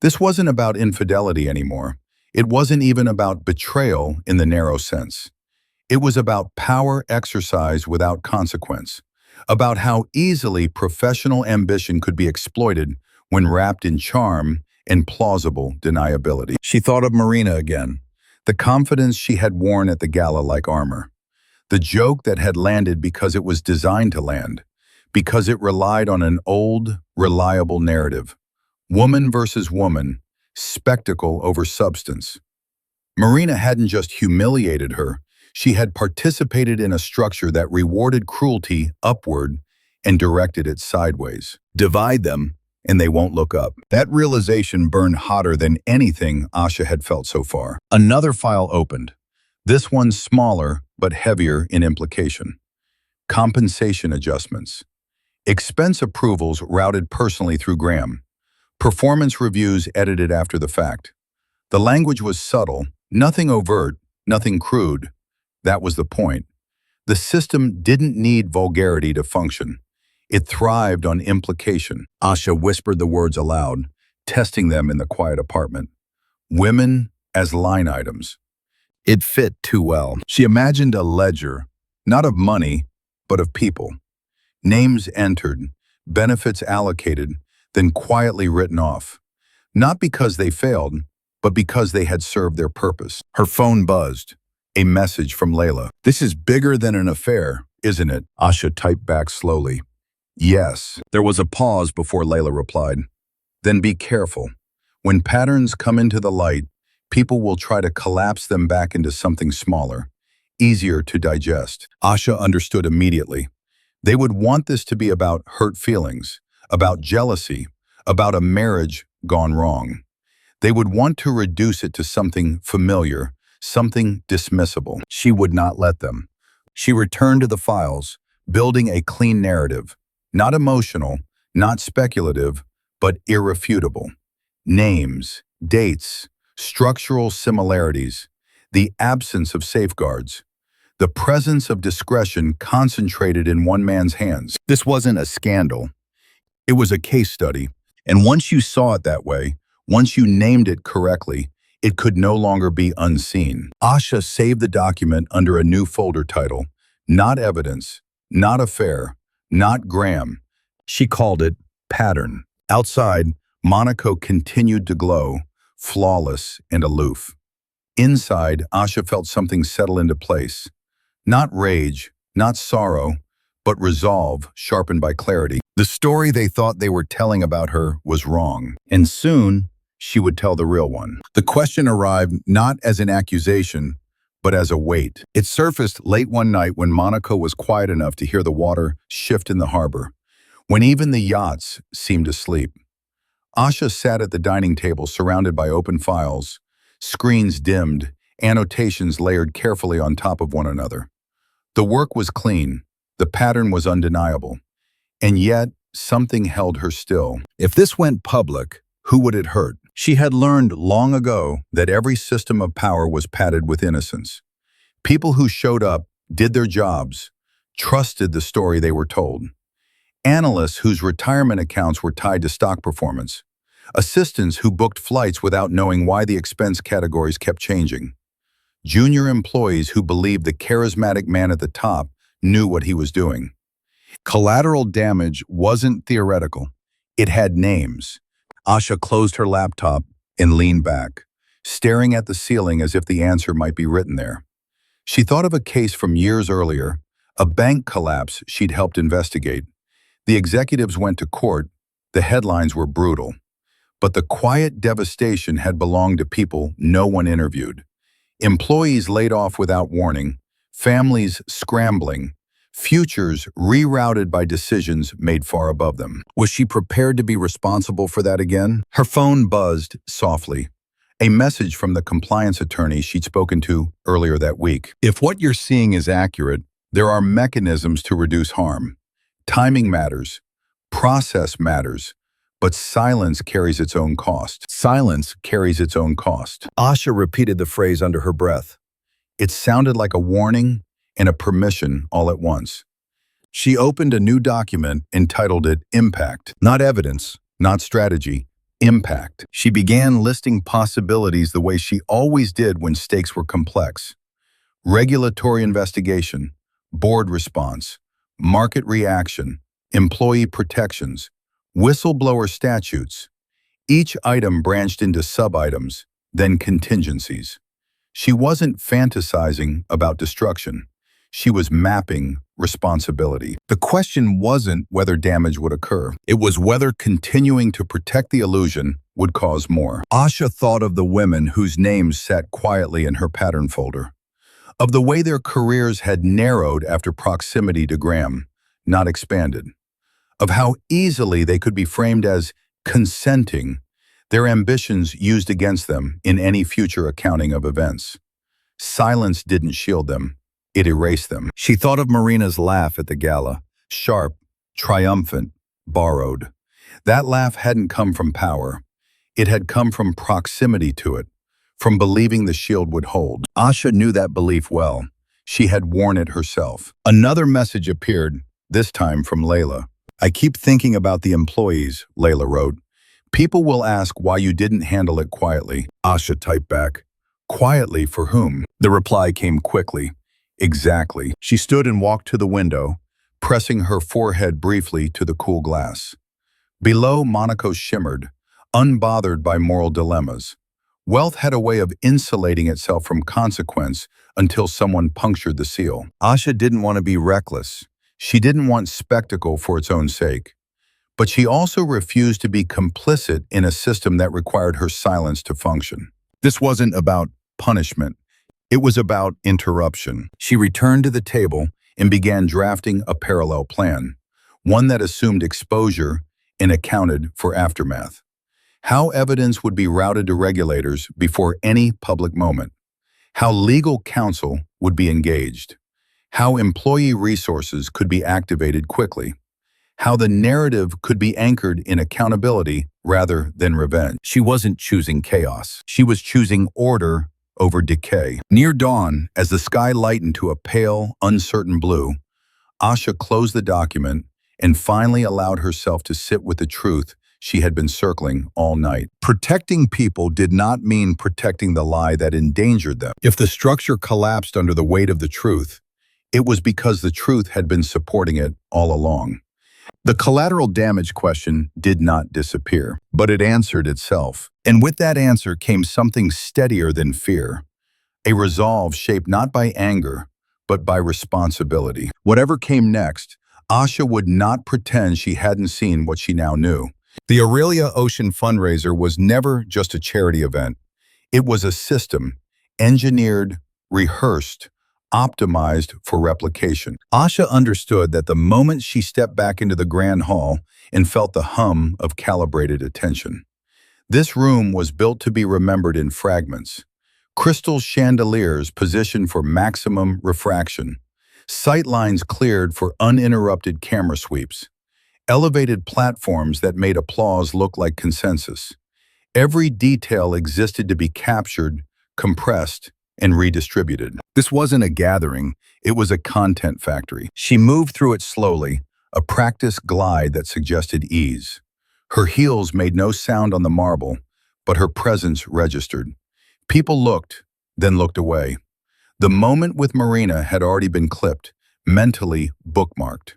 This wasn't about infidelity anymore. It wasn't even about betrayal in the narrow sense. It was about power exercised without consequence, about how easily professional ambition could be exploited when wrapped in charm and plausible deniability. She thought of Marina again, the confidence she had worn at the gala like armor, the joke that had landed because it was designed to land, because it relied on an old, reliable narrative. Woman versus woman, spectacle over substance. Marina hadn't just humiliated her, she had participated in a structure that rewarded cruelty upward and directed it sideways. Divide them, and they won't look up. That realization burned hotter than anything Asha had felt so far. Another file opened. This one smaller, but heavier in implication. Compensation adjustments. Expense approvals routed personally through Graham. Performance reviews edited after the fact. The language was subtle, nothing overt, nothing crude. That was the point. The system didn't need vulgarity to function. It thrived on implication. Asha whispered the words aloud, testing them in the quiet apartment. Women as line items. It fit too well. She imagined a ledger, not of money, but of people. Names entered, benefits allocated, then quietly written off. Not because they failed, but because they had served their purpose. Her phone buzzed. A message from Layla. "This is bigger than an affair, isn't it?" Asha typed back slowly. "Yes." There was a pause before Layla replied. "Then be careful. When patterns come into the light, people will try to collapse them back into something smaller, easier to digest." Asha understood immediately. They would want this to be about hurt feelings, about jealousy, about a marriage gone wrong. They would want to reduce it to something familiar, something dismissible. She would not let them. She returned to the files, building a clean narrative, not emotional, not speculative, but irrefutable. Names, dates, structural similarities, the absence of safeguards, the presence of discretion concentrated in one man's hands. This wasn't a scandal. It was a case study, and once you saw it that way, once you named it correctly, it could no longer be unseen. Asha saved the document under a new folder title, Not Evidence, Not Affair, Not Graham. She called it Pattern. Outside, Monaco continued to glow, flawless and aloof. Inside, Asha felt something settle into place. Not rage, not sorrow, but resolve sharpened by clarity. The story they thought they were telling about her was wrong, and soon she would tell the real one. The question arrived not as an accusation, but as a weight. It surfaced late one night when Monaco was quiet enough to hear the water shift in the harbor, when even the yachts seemed asleep. Asha sat at the dining table surrounded by open files, screens dimmed, annotations layered carefully on top of one another. The work was clean, the pattern was undeniable, and yet something held her still. If this went public, who would it hurt? She had learned long ago that every system of power was padded with innocence. People who showed up, did their jobs, trusted the story they were told. Analysts whose retirement accounts were tied to stock performance. Assistants who booked flights without knowing why the expense categories kept changing. Junior employees who believed the charismatic man at the top knew what he was doing. Collateral damage wasn't theoretical. It had names. Asha closed her laptop and leaned back, staring at the ceiling as if the answer might be written there. She thought of a case from years earlier, a bank collapse she'd helped investigate. The executives went to court. The headlines were brutal. But the quiet devastation had belonged to people no one interviewed. Employees laid off without warning, families scrambling, futures rerouted by decisions made far above them. Was she prepared to be responsible for that again? Her phone buzzed softly. A message from the compliance attorney she'd spoken to earlier that week. If what you're seeing is accurate, there are mechanisms to reduce harm. Timing matters. Process matters. But silence carries its own cost. Silence carries its own cost. Asha repeated the phrase under her breath. It sounded like a warning and a permission all at once. She opened a new document, entitled it Impact. Not evidence, not strategy, impact. She began listing possibilities the way she always did when stakes were complex. Regulatory investigation, board response, market reaction, employee protections, whistleblower statutes. Each item branched into sub-items, then contingencies. She wasn't fantasizing about destruction. She was mapping responsibility. The question wasn't whether damage would occur. It was whether continuing to protect the illusion would cause more. Asha thought of the women whose names sat quietly in her pattern folder, of the way their careers had narrowed after proximity to Graham, not expanded, of how easily they could be framed as consenting, their ambitions used against them in any future accounting of events. Silence didn't shield them, it erased them. She thought of Marina's laugh at the gala, sharp, triumphant, borrowed. That laugh hadn't come from power. It had come from proximity to it, from believing the shield would hold. Asha knew that belief well. She had worn it herself. Another message appeared, this time from Layla. I keep thinking about the employees, Layla wrote. People will ask why you didn't handle it quietly. Asha typed back. Quietly for whom? The reply came quickly. Exactly. She stood and walked to the window, pressing her forehead briefly to the cool glass. Below, Monaco shimmered, unbothered by moral dilemmas. Wealth had a way of insulating itself from consequence until someone punctured the seal. Asha didn't want to be reckless. She didn't want spectacle for its own sake. But she also refused to be complicit in a system that required her silence to function. This wasn't about punishment. It was about interruption. She returned to the table and began drafting a parallel plan, one that assumed exposure and accounted for aftermath. How evidence would be routed to regulators before any public moment. How legal counsel would be engaged. How employee resources could be activated quickly. How the narrative could be anchored in accountability rather than revenge. She wasn't choosing chaos. She was choosing order over decay. Near dawn, as the sky lightened to a pale, uncertain blue, Asha closed the document and finally allowed herself to sit with the truth she had been circling all night. Protecting people did not mean protecting the lie that endangered them. If the structure collapsed under the weight of the truth, it was because the truth had been supporting it all along. The collateral damage question did not disappear, but it answered itself. And with that answer came something steadier than fear, a resolve shaped not by anger, but by responsibility. Whatever came next, Asha would not pretend she hadn't seen what she now knew. The Aurelia Ocean fundraiser was never just a charity event. It was a system, engineered, rehearsed, optimized for replication. Asha understood that the moment she stepped back into the grand hall and felt the hum of calibrated attention. This room was built to be remembered in fragments. Crystal chandeliers positioned for maximum refraction. Sight lines cleared for uninterrupted camera sweeps. Elevated platforms that made applause look like consensus. Every detail existed to be captured, compressed, and redistributed. This wasn't a gathering, it was a content factory. She moved through it slowly, a practiced glide that suggested ease. Her heels made no sound on the marble, but her presence registered. People looked, then looked away. The moment with Marina had already been clipped, mentally bookmarked.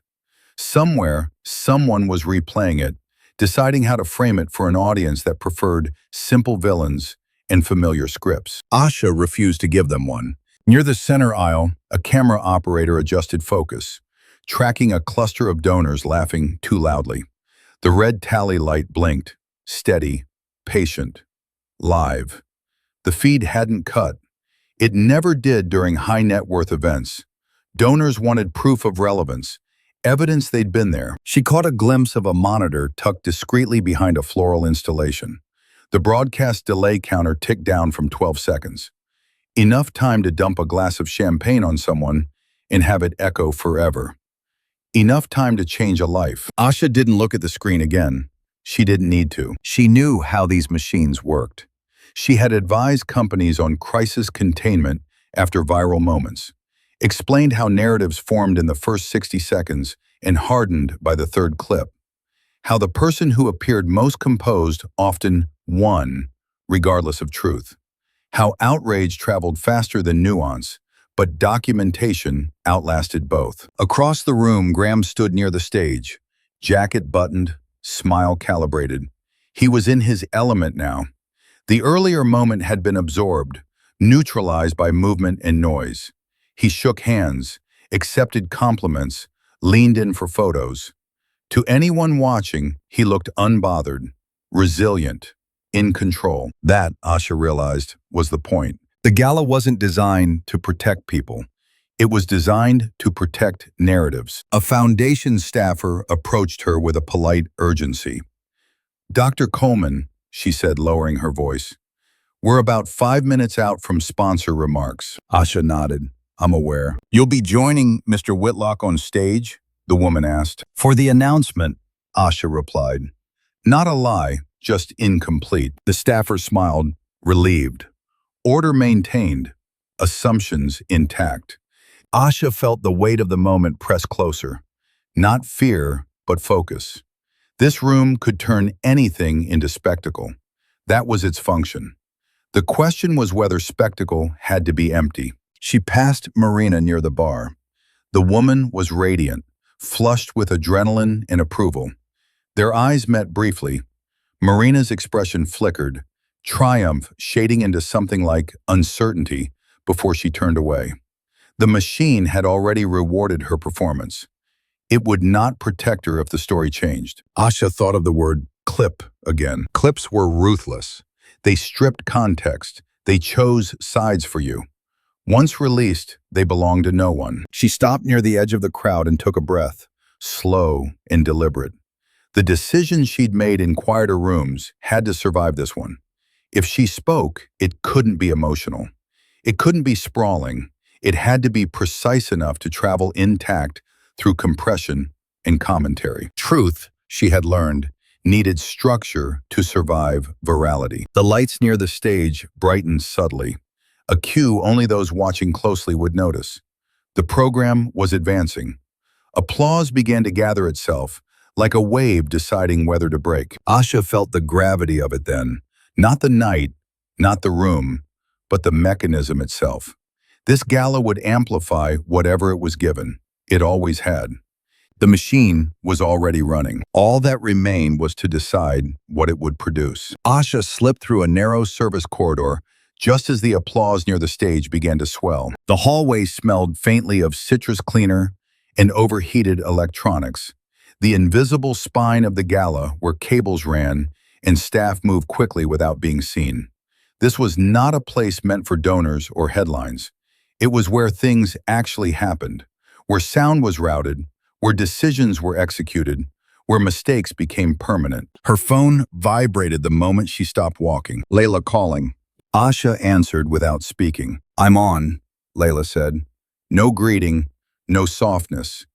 Somewhere, someone was replaying it, deciding how to frame it for an audience that preferred simple villains and familiar scripts. Asha refused to give them one. Near the center aisle, a camera operator adjusted focus, tracking a cluster of donors laughing too loudly. The red tally light blinked, steady, patient, live. The feed hadn't cut. It never did during high net worth events, Donors wanted proof of relevance, evidence they'd been there. She caught a glimpse of a monitor tucked discreetly behind a floral installation. The broadcast delay counter ticked down from 12 seconds. Enough time to dump a glass of champagne on someone and have it echo forever. Enough time to change a life. Asha didn't look at the screen again. She didn't need to. She knew how these machines worked. She had advised companies on crisis containment after viral moments, explained how narratives formed in the first 60 seconds and hardened by the third clip, how the person who appeared most composed often won, regardless of truth, how outrage traveled faster than nuance, but documentation outlasted both. Across the room, Graham stood near the stage, jacket buttoned, smile calibrated. He was in his element now. The earlier moment had been absorbed, neutralized by movement and noise. He shook hands, accepted compliments, leaned in for photos. To anyone watching, he looked unbothered, resilient, in control. That, Asha realized, was the point. The gala wasn't designed to protect people. It was designed to protect narratives. A foundation staffer approached her with a polite urgency. "Dr. Coleman," she said, lowering her voice, "we're about 5 minutes out from sponsor remarks." Asha nodded. "I'm aware." "You'll be joining Mr. Whitlock on stage?" the woman asked. "For the announcement," Asha replied. Not a lie, just incomplete. The staffer smiled, relieved. Order maintained, assumptions intact. Asha felt the weight of the moment press closer. Not fear, but focus. This room could turn anything into spectacle. That was its function. The question was whether spectacle had to be empty. She passed Marina near the bar. The woman was radiant, flushed with adrenaline and approval. Their eyes met briefly. Marina's expression flickered, triumph shading into something like uncertainty before she turned away. The machine had already rewarded her performance. It would not protect her if the story changed. Asha thought of the word clip again. Clips were ruthless. They stripped context. They chose sides for you. Once released, they belonged to no one. She stopped near the edge of the crowd and took a breath, slow and deliberate. The decisions she'd made in quieter rooms had to survive this one. If she spoke, it couldn't be emotional. It couldn't be sprawling. It had to be precise enough to travel intact through compression and commentary. Truth, she had learned, needed structure to survive virality. The lights near the stage brightened subtly, a cue only those watching closely would notice. The program was advancing. Applause began to gather itself, like a wave deciding whether to break. Asha felt the gravity of it then. Not the night, not the room, but the mechanism itself. This gala would amplify whatever it was given. It always had. The machine was already running. All that remained was to decide what it would produce. Asha slipped through a narrow service corridor just as the applause near the stage began to swell. The hallway smelled faintly of citrus cleaner and overheated electronics. The invisible spine of the gala where cables ran and staff moved quickly without being seen. This was not a place meant for donors or headlines. It was where things actually happened, where sound was routed, where decisions were executed, where mistakes became permanent. Her phone vibrated the moment she stopped walking. Layla calling. Asha answered without speaking. "I'm on," Layla said. No greeting, no softness.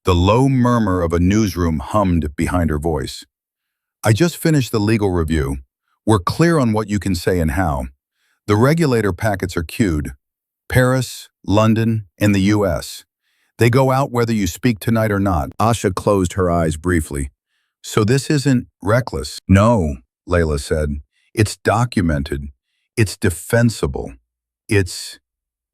The low murmur of a newsroom hummed behind her voice. "I just finished the legal review. We're clear on what you can say and how. The regulator packets are queued. Paris, London, and the US. They go out whether you speak tonight or not." Asha closed her eyes briefly. "So this isn't reckless?" "No," Layla said. "It's documented. It's defensible. It's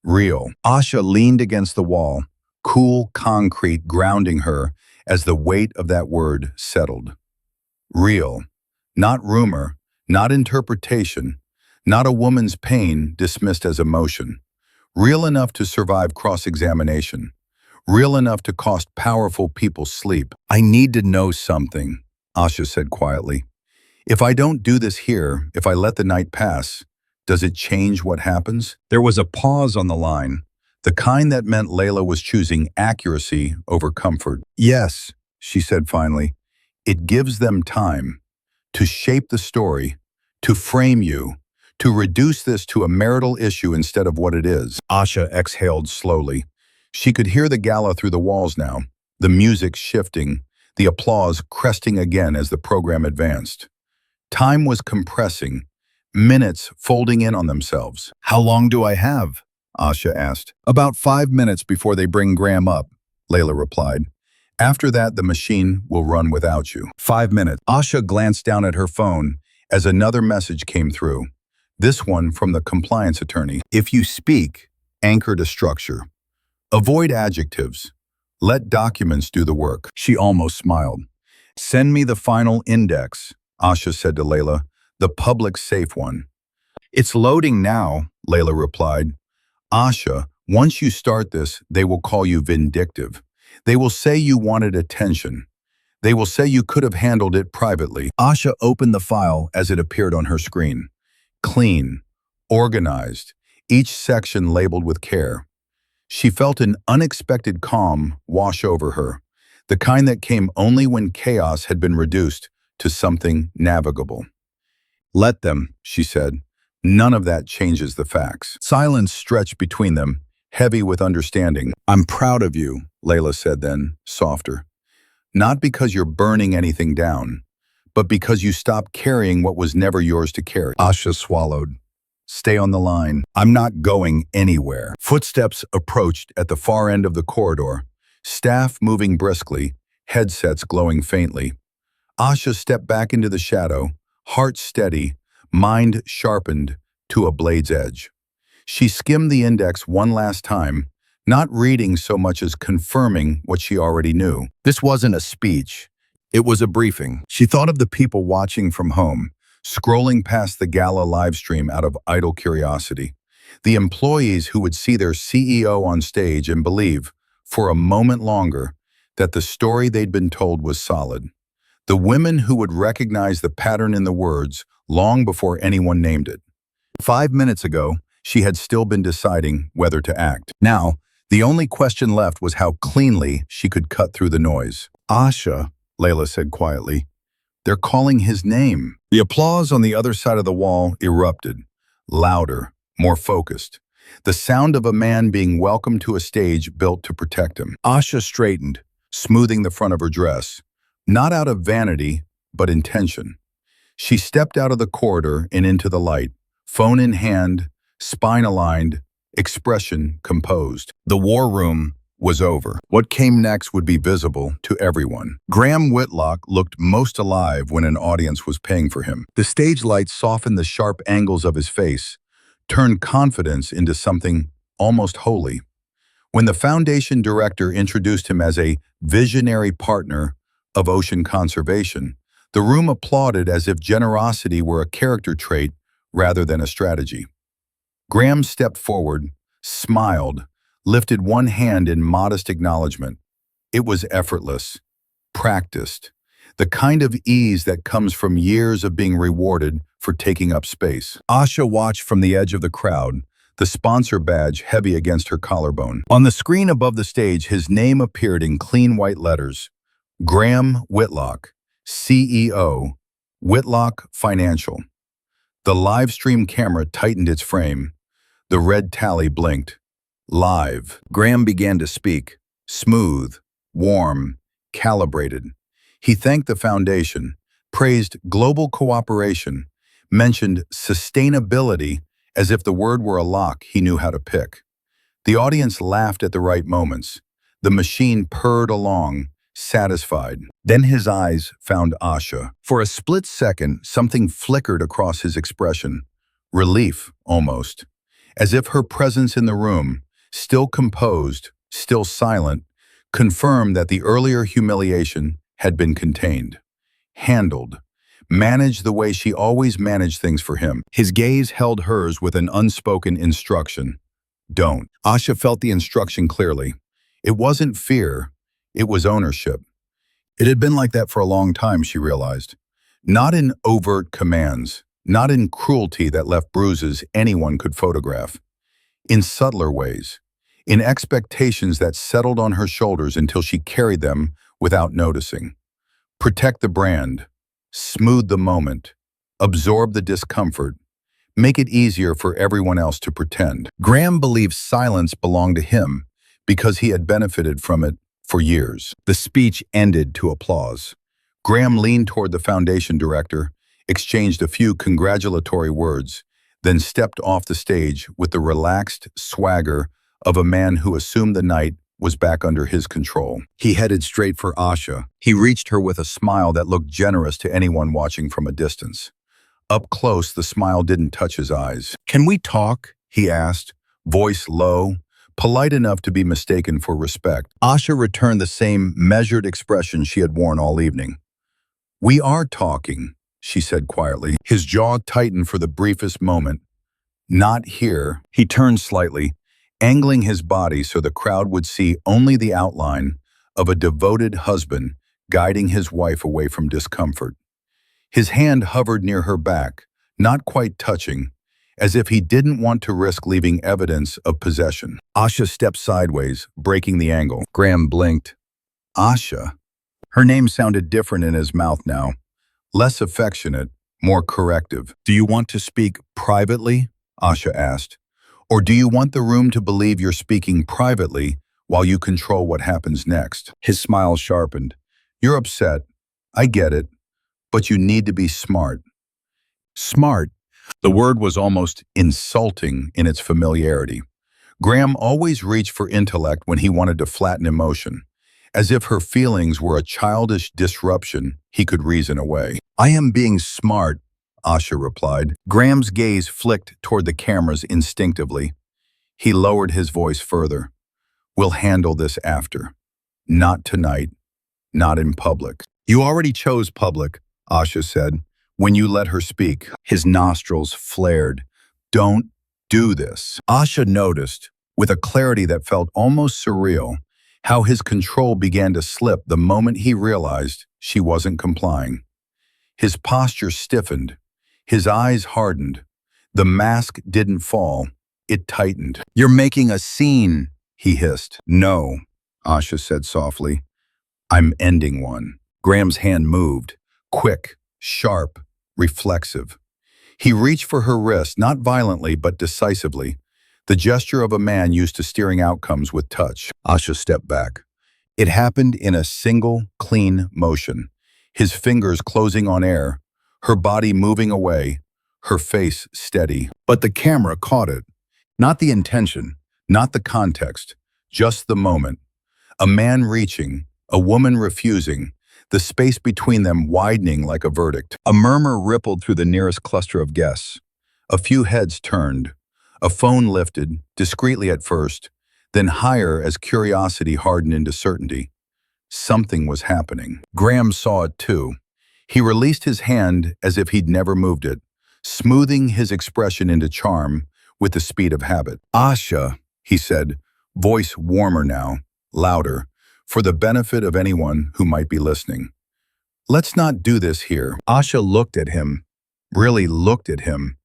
real." Asha leaned against the wall, cool concrete grounding her as the weight of that word settled. Real. Not rumor, not interpretation, not a woman's pain dismissed as emotion. Real enough to survive cross-examination. Real enough to cost powerful people sleep. "I need to know something," Asha said quietly. "If I don't do this here, if I let the night pass, does it change what happens?" There was a pause on the line. the kind that meant Layla was choosing accuracy over comfort. Yes, she said finally, it gives them time to shape the story, to frame you, to reduce this to a marital issue instead of what it is. Asha exhaled slowly. She could hear the gala through the walls now, the music shifting, the applause cresting again as the program advanced. Time was compressing, minutes folding in on themselves. How long do I have? Asha asked. About 5 minutes before they bring Graham up, Layla replied. After that, the machine will run without you. 5 minutes. Asha glanced down at her phone as another message came through. This one from the compliance attorney. If you speak, anchor to structure. Avoid adjectives. Let documents do the work. She almost smiled. Send me the final index, Asha said to Layla, the public safe one. It's loading now, Layla replied. Asha, once you start this, they will call you vindictive. They will say you wanted attention. They will say you could have handled it privately. Asha opened the file as it appeared on her screen. Clean, organized, each section labeled with care. She felt an unexpected calm wash over her, the kind that came only when chaos had been reduced to something navigable. Let them, she said. None of that changes the facts. Silence stretched between them, heavy with understanding. I'm proud of you, Layla said then, softer. Not because you're burning anything down, but because you stopped carrying what was never yours to carry. Asha swallowed. Stay on the line. I'm not going anywhere. Footsteps approached at the far end of the corridor, staff moving briskly, headsets glowing faintly. Asha stepped back into the shadow, heart steady, mind sharpened to a blade's edge. She skimmed the index one last time, not reading so much as confirming what she already knew. This wasn't a speech. It was a briefing. She thought of the people watching from home, scrolling past the gala live stream out of idle curiosity. The employees who would see their CEO on stage and believe, for a moment longer, that the story they'd been told was solid. The women who would recognize the pattern in the words long before anyone named it. 5 minutes ago, she had still been deciding whether to act. Now, the only question left was how cleanly she could cut through the noise. Asha, Layla said quietly, they're calling his name. The applause on the other side of the wall erupted, louder, more focused. The sound of a man being welcomed to a stage built to protect him. Asha straightened, smoothing the front of her dress, not out of vanity, but intention. She stepped out of the corridor and into the light, phone in hand, spine aligned, expression composed. The war room was over. What came next would be visible to everyone. Graham Whitlock looked most alive when an audience was paying for him. The stage lights softened the sharp angles of his face, turned confidence into something almost holy. When the foundation director introduced him as a visionary partner of ocean conservation, the room applauded as if generosity were a character trait rather than a strategy. Graham stepped forward, smiled, lifted one hand in modest acknowledgement. It was effortless, practiced, the kind of ease that comes from years of being rewarded for taking up space. Asha watched from the edge of the crowd, the sponsor badge heavy against her collarbone. On the screen above the stage, his name appeared in clean white letters. Graham Whitlock, CEO, Whitlock Financial. The live stream camera tightened its frame. The red tally blinked. Live. Graham began to speak, smooth, warm, calibrated. He thanked the foundation, praised global cooperation, mentioned sustainability as if the word were a lock he knew how to pick. The audience laughed at the right moments. The machine purred along, satisfied. Then his eyes found Asha. For a split second, something flickered across his expression. Relief, almost. As if her presence in the room, still composed, still silent, confirmed that the earlier humiliation had been contained, handled, managed the way she always managed things for him. His gaze held hers with an unspoken instruction. Don't. Asha felt the instruction clearly. It wasn't fear, it was ownership. It had been like that for a long time, she realized. Not in overt commands, not in cruelty that left bruises anyone could photograph. In subtler ways. in expectations that settled on her shoulders until she carried them without noticing. Protect the brand, smooth the moment, absorb the discomfort, make it easier for everyone else to pretend. Graham believed silence belonged to him because he had benefited from it for years. The speech ended to applause. Graham leaned toward the foundation director, exchanged a few congratulatory words, then stepped off the stage with the relaxed swagger of a man who assumed the night was back under his control. He headed straight for Asha. He reached her with a smile that looked generous to anyone watching from a distance. Up close, the smile didn't touch his eyes. "Can we talk?" he asked, voice low, polite enough to be mistaken for respect. Asha returned the same measured expression she had worn all evening. "We are talking," she said quietly. His jaw tightened for the briefest moment. "Not here." He turned slightly, angling his body so the crowd would see only the outline of a devoted husband guiding his wife away from discomfort. His hand hovered near her back, not quite touching, as if he didn't want to risk leaving evidence of possession. Asha stepped sideways, breaking the angle. Graham blinked. Asha? Her name sounded different in his mouth now. Less affectionate, more corrective. "Do you want to speak privately?" Asha asked. "Or do you want the room to believe you're speaking privately while you control what happens next?" His smile sharpened. "You're upset. I get it. But you need to be smart." Smart? The word was almost insulting in its familiarity. Graham always reached for intellect when he wanted to flatten emotion, as if her feelings were a childish disruption he could reason away. "I am being smart," Asha replied. Graham's gaze flicked toward the cameras instinctively. He lowered his voice further. "We'll handle this after. Not tonight. Not in public." "You already chose public," Asha said, when you let her speak. His nostrils flared. "Don't do this." Asha noticed, with a clarity that felt almost surreal, how his control began to slip the moment he realized she wasn't complying. His posture stiffened. His eyes hardened. The mask didn't fall. It tightened. "You're making a scene," he hissed. "No," Asha said softly. "I'm ending one." Graham's hand moved. Quick, sharp, reflexive. He reached for her wrist, not violently but decisively, the gesture of a man used to steering outcomes with touch. Asha stepped back. It happened in a single, clean motion, his fingers closing on air, her body moving away, her face steady. But the camera caught it. Not the intention, not the context, just the moment. A man reaching, a woman refusing, the space between them widening like a verdict. A murmur rippled through the nearest cluster of guests. A few heads turned. A phone lifted, discreetly at first, then higher as curiosity hardened into certainty. Something was happening. Graham saw it too. He released his hand as if he'd never moved it, smoothing his expression into charm with the speed of habit. "Asha," he said, voice warmer now, louder, for the benefit of anyone who might be listening. "Let's not do this here." Asha looked at him, really looked at him,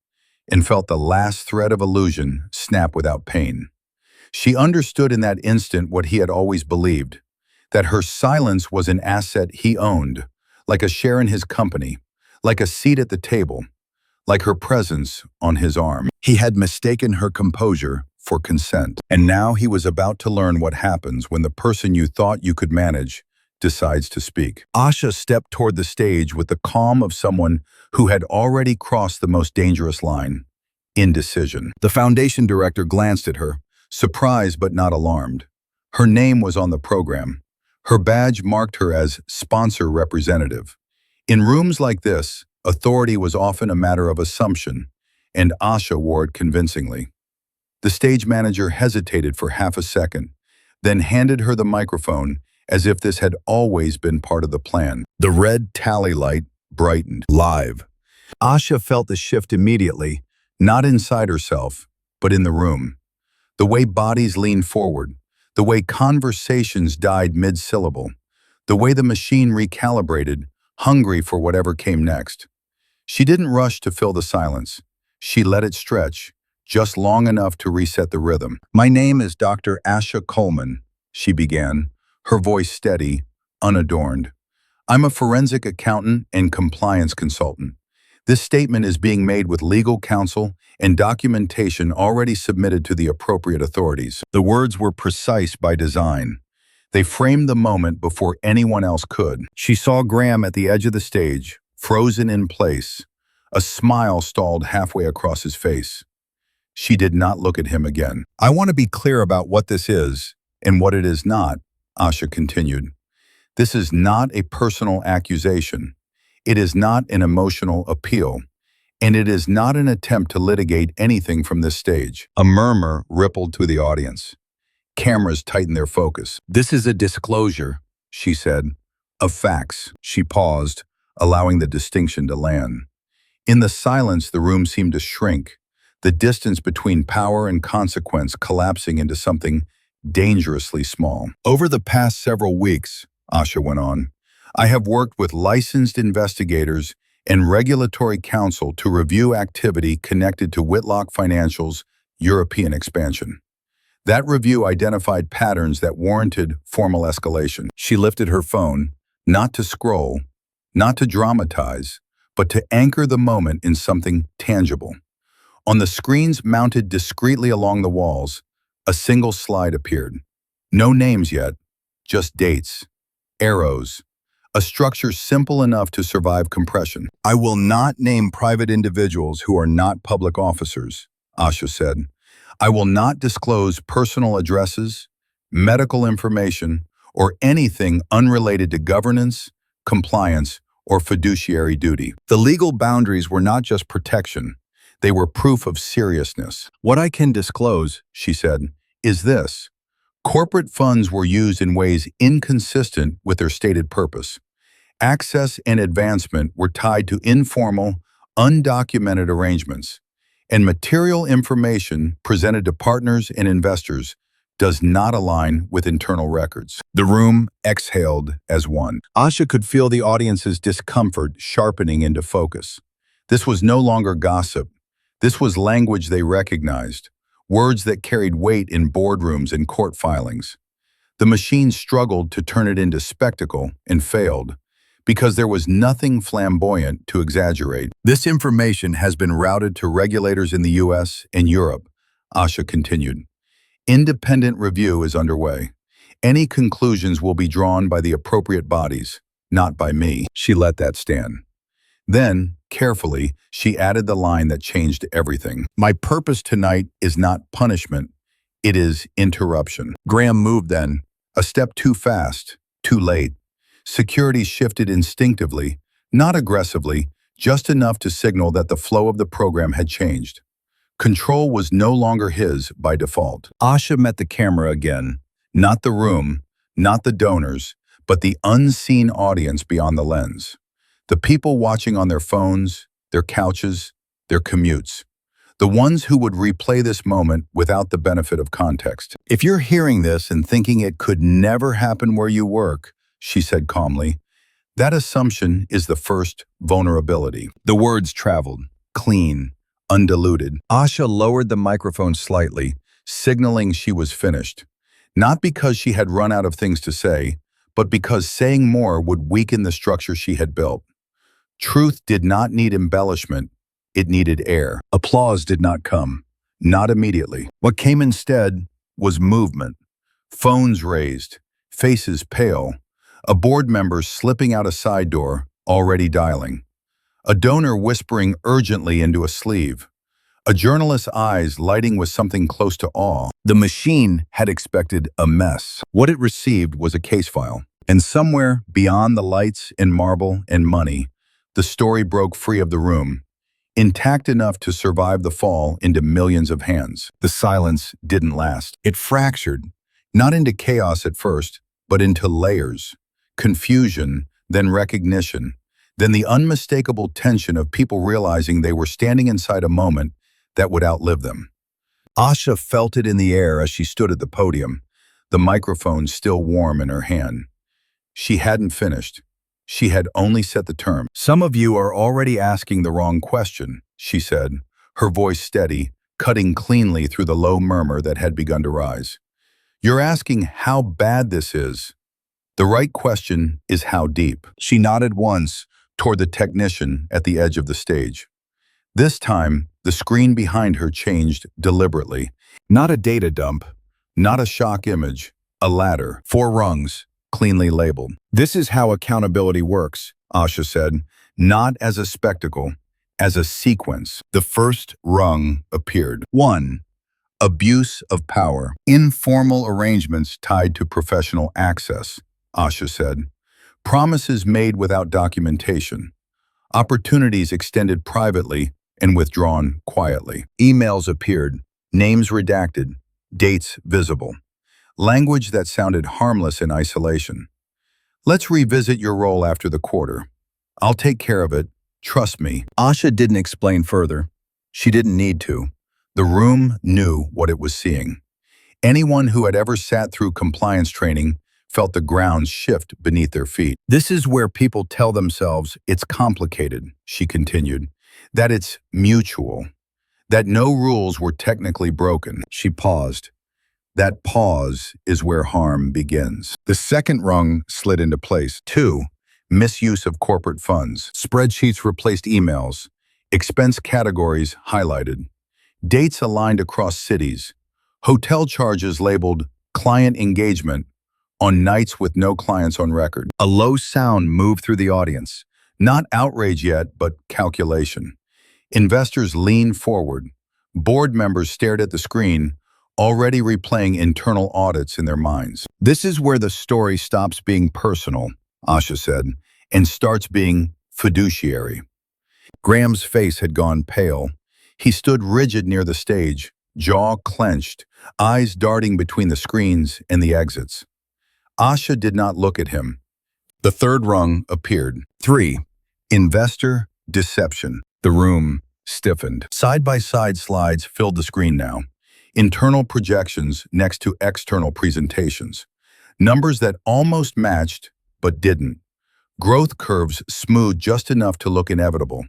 and felt the last thread of illusion snap without pain. She understood in that instant what he had always believed, that her silence was an asset he owned, like a share in his company, like a seat at the table, like her presence on his arm. He had mistaken her composure for consent, and now he was about to learn what happens when the person you thought you could manage decides to speak. Asha stepped toward the stage with the calm of someone who had already crossed the most dangerous line: indecision. The foundation director glanced at her, surprised but not alarmed. Her name was on the program. Her badge marked her as sponsor representative. In rooms like this, authority was often a matter of assumption, and Asha wore it convincingly. The stage manager hesitated for half a second, then handed her the microphone as if this had always been part of the plan. The red tally light brightened. Live. Asha felt the shift immediately, not inside herself, but in the room. The way bodies leaned forward, the way conversations died mid-syllable, the way the machine recalibrated, hungry for whatever came next. She didn't rush to fill the silence. She let it stretch, just long enough to reset the rhythm. "My name is Dr. Asha Coleman," she began, her voice steady, unadorned. "I'm a forensic accountant and compliance consultant. This statement is being made with legal counsel and documentation already submitted to the appropriate authorities." The words were precise by design. They framed the moment before anyone else could. She saw Graham at the edge of the stage, frozen in place. A smile stalled halfway across his face. She did not look at him again. "I want to be clear about what this is and what it is not," Asha continued. "This is not a personal accusation. It is not an emotional appeal. And it is not an attempt to litigate anything from this stage." A murmur rippled through the audience. Cameras tightened their focus. "This is a disclosure," she said, "of facts." She paused, allowing the distinction to land. In the silence, the room seemed to shrink, the distance between power and consequence collapsing into something dangerously small. "Over the past several weeks," Asha went on, "I have worked with licensed investigators and regulatory counsel to review activity connected to Whitlock Financial's European expansion. That review identified patterns that warranted formal escalation." She lifted her phone, not to scroll, not to dramatize, but to anchor the moment in something tangible. On the screens mounted discreetly along the walls, a single slide appeared. No names yet, just dates, arrows, a structure simple enough to survive compression. "I will not name private individuals who are not public officers," Asha said. "I will not disclose personal addresses, medical information, or anything unrelated to governance, compliance, or fiduciary duty." The legal boundaries were not just protection. They were proof of seriousness. "What I can disclose," she said, "is this. Corporate funds were used in ways inconsistent with their stated purpose. Access and advancement were tied to informal, undocumented arrangements, and material information presented to partners and investors does not align with internal records." The room exhaled as one. Asha could feel the audience's discomfort sharpening into focus. This was no longer gossip. This was language they recognized, words that carried weight in boardrooms and court filings. The machine struggled to turn it into spectacle and failed, because there was nothing flamboyant to exaggerate. "This information has been routed to regulators in the US and Europe," Asha continued. "Independent review is underway. Any conclusions will be drawn by the appropriate bodies, not by me." She let that stand. Then, carefully, she added the line that changed everything. "My purpose tonight is not punishment. It is interruption." Graham moved then, a step too fast, too late. Security shifted instinctively, not aggressively, just enough to signal that the flow of the program had changed. Control was no longer his by default. Asha met the camera again, not the room, not the donors, but the unseen audience beyond the lens. The people watching on their phones, their couches, their commutes. The ones who would replay this moment without the benefit of context. "If you're hearing this and thinking it could never happen where you work," she said calmly, "that assumption is the first vulnerability." The words traveled, clean, undiluted. Asha lowered the microphone slightly, signaling she was finished. Not because she had run out of things to say, but because saying more would weaken the structure she had built. Truth did not need embellishment, it needed air. Applause did not come, not immediately. What came instead was movement. Phones raised, faces pale, a board member slipping out a side door, already dialing. A donor whispering urgently into a sleeve. A journalist's eyes lighting with something close to awe. The machine had expected a mess. What it received was a case file. And somewhere beyond the lights and marble and money, the story broke free of the room, intact enough to survive the fall into millions of hands. The silence didn't last. It fractured, not into chaos at first, but into layers. Confusion, then recognition, then the unmistakable tension of people realizing they were standing inside a moment that would outlive them. Asha felt it in the air as she stood at the podium, the microphone still warm in her hand. She hadn't finished. She had only set the term. "Some of you are already asking the wrong question," she said, her voice steady, cutting cleanly through the low murmur that had begun to rise. You're asking how bad this is. The right question is how deep. She nodded once toward the technician at the edge of the stage. This time, the screen behind her changed deliberately. Not a data dump, not a shock image, a ladder, 4 rungs, cleanly labeled. This is how accountability works, Asha said, not as a spectacle, as a sequence. The first rung appeared. 1. Abuse of power. Informal arrangements tied to professional access, Asha said. Promises made without documentation. Opportunities extended privately and withdrawn quietly. Emails appeared, names redacted, dates visible. Language that sounded harmless in isolation. Let's revisit your role after the quarter. I'll take care of it. Trust me. Asha didn't explain further. She didn't need to. The room knew what it was seeing. Anyone who had ever sat through compliance training felt the ground shift beneath their feet. This is where people tell themselves it's complicated, she continued, that it's mutual, that no rules were technically broken. She paused. That pause is where harm begins. The second rung slid into place. 2. Misuse of corporate funds. Spreadsheets replaced emails. Expense categories highlighted. Dates aligned across cities. Hotel charges labeled client engagement on nights with no clients on record. A low sound moved through the audience. Not outrage yet, but calculation. Investors leaned forward. Board members stared at the screen, already replaying internal audits in their minds. This is where the story stops being personal, Asha said, and starts being fiduciary. Graham's face had gone pale. He stood rigid near the stage, jaw clenched, eyes darting between the screens and the exits. Asha did not look at him. The third rung appeared. 3. Investor deception. The room stiffened. Side-by-side slides filled the screen now. Internal projections next to external presentations. Numbers that almost matched, but didn't. Growth curves smoothed just enough to look inevitable.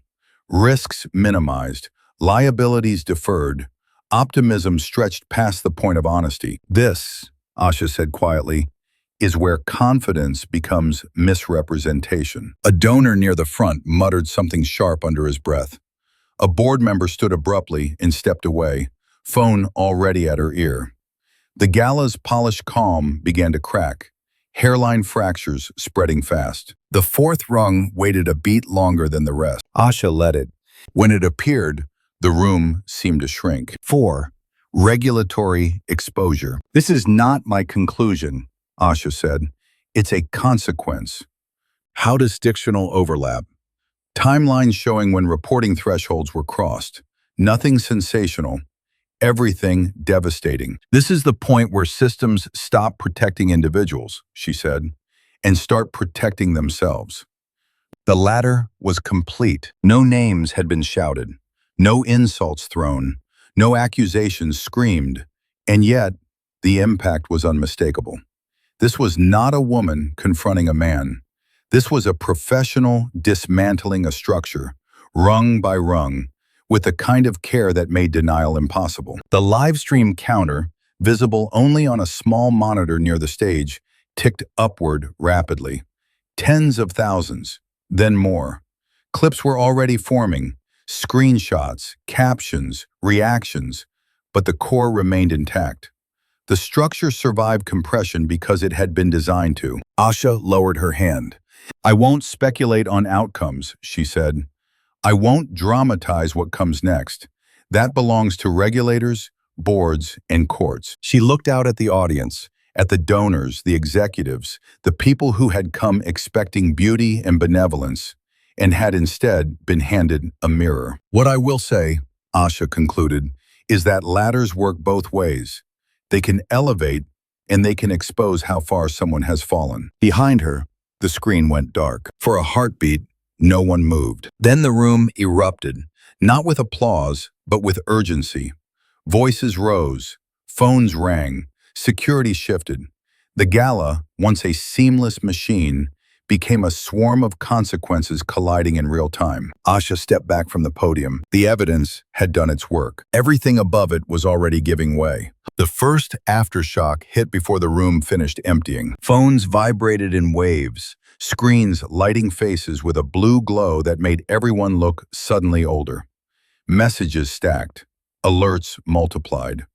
Risks minimized. Liabilities deferred. Optimism stretched past the point of honesty. This, Asha said quietly, is where confidence becomes misrepresentation. A donor near the front muttered something sharp under his breath. A board member stood abruptly and stepped away, phone already at her ear. The gala's polished calm began to crack, hairline fractures spreading fast. The fourth rung waited a beat longer than the rest. Asha let it. When it appeared, the room seemed to shrink. 4. Regulatory exposure. This is not my conclusion, Asha said. It's a consequence. How does dictional overlap? Timelines showing when reporting thresholds were crossed. Nothing sensational. Everything devastating. This is the point where systems stop protecting individuals, she said, and start protecting themselves. The latter was complete. No names had been shouted. No insults thrown. No accusations screamed. And yet, the impact was unmistakable. This was not a woman confronting a man. This was a professional dismantling a structure, rung by rung, with the kind of care that made denial impossible. The live stream counter, visible only on a small monitor near the stage, ticked upward rapidly. Tens of thousands, then more. Clips were already forming, screenshots, captions, reactions, but the core remained intact. The structure survived compression because it had been designed to. Asha lowered her hand. I won't speculate on outcomes, she said. I won't dramatize what comes next. That belongs to regulators, boards, and courts. She looked out at the audience, at the donors, the executives, the people who had come expecting beauty and benevolence, and had instead been handed a mirror. What I will say, Asha concluded, is that ladders work both ways. They can elevate, and they can expose how far someone has fallen. Behind her, the screen went dark. For a heartbeat, no one moved. Then the room erupted, not with applause, but with urgency. Voices rose, phones rang, security shifted. The gala, once a seamless machine, became a swarm of consequences colliding in real time. Asha stepped back from the podium. The evidence had done its work. Everything above it was already giving way. The first aftershock hit before the room finished emptying. Phones vibrated in waves, screens lighting faces with a blue glow that made everyone look suddenly older. Messages stacked, alerts multiplied.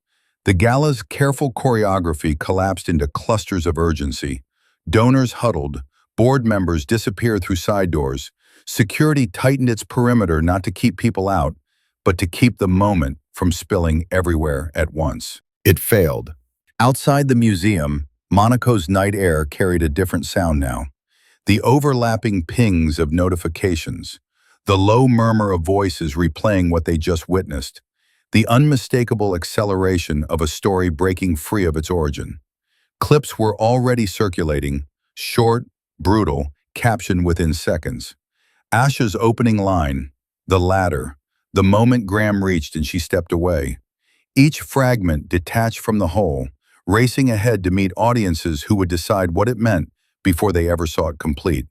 The gala's careful choreography collapsed into clusters of urgency. Donors huddled, board members disappeared through side doors. Security tightened its perimeter not to keep people out, but to keep the moment from spilling everywhere at once. It failed. Outside the museum, Monaco's night air carried a different sound now. The overlapping pings of notifications, the low murmur of voices replaying what they just witnessed, the unmistakable acceleration of a story breaking free of its origin. Clips were already circulating, short, brutal, captioned within seconds. Asha's opening line, the ladder, the moment Graham reached and she stepped away. Each fragment detached from the whole, racing ahead to meet audiences who would decide what it meant before they ever saw it complete.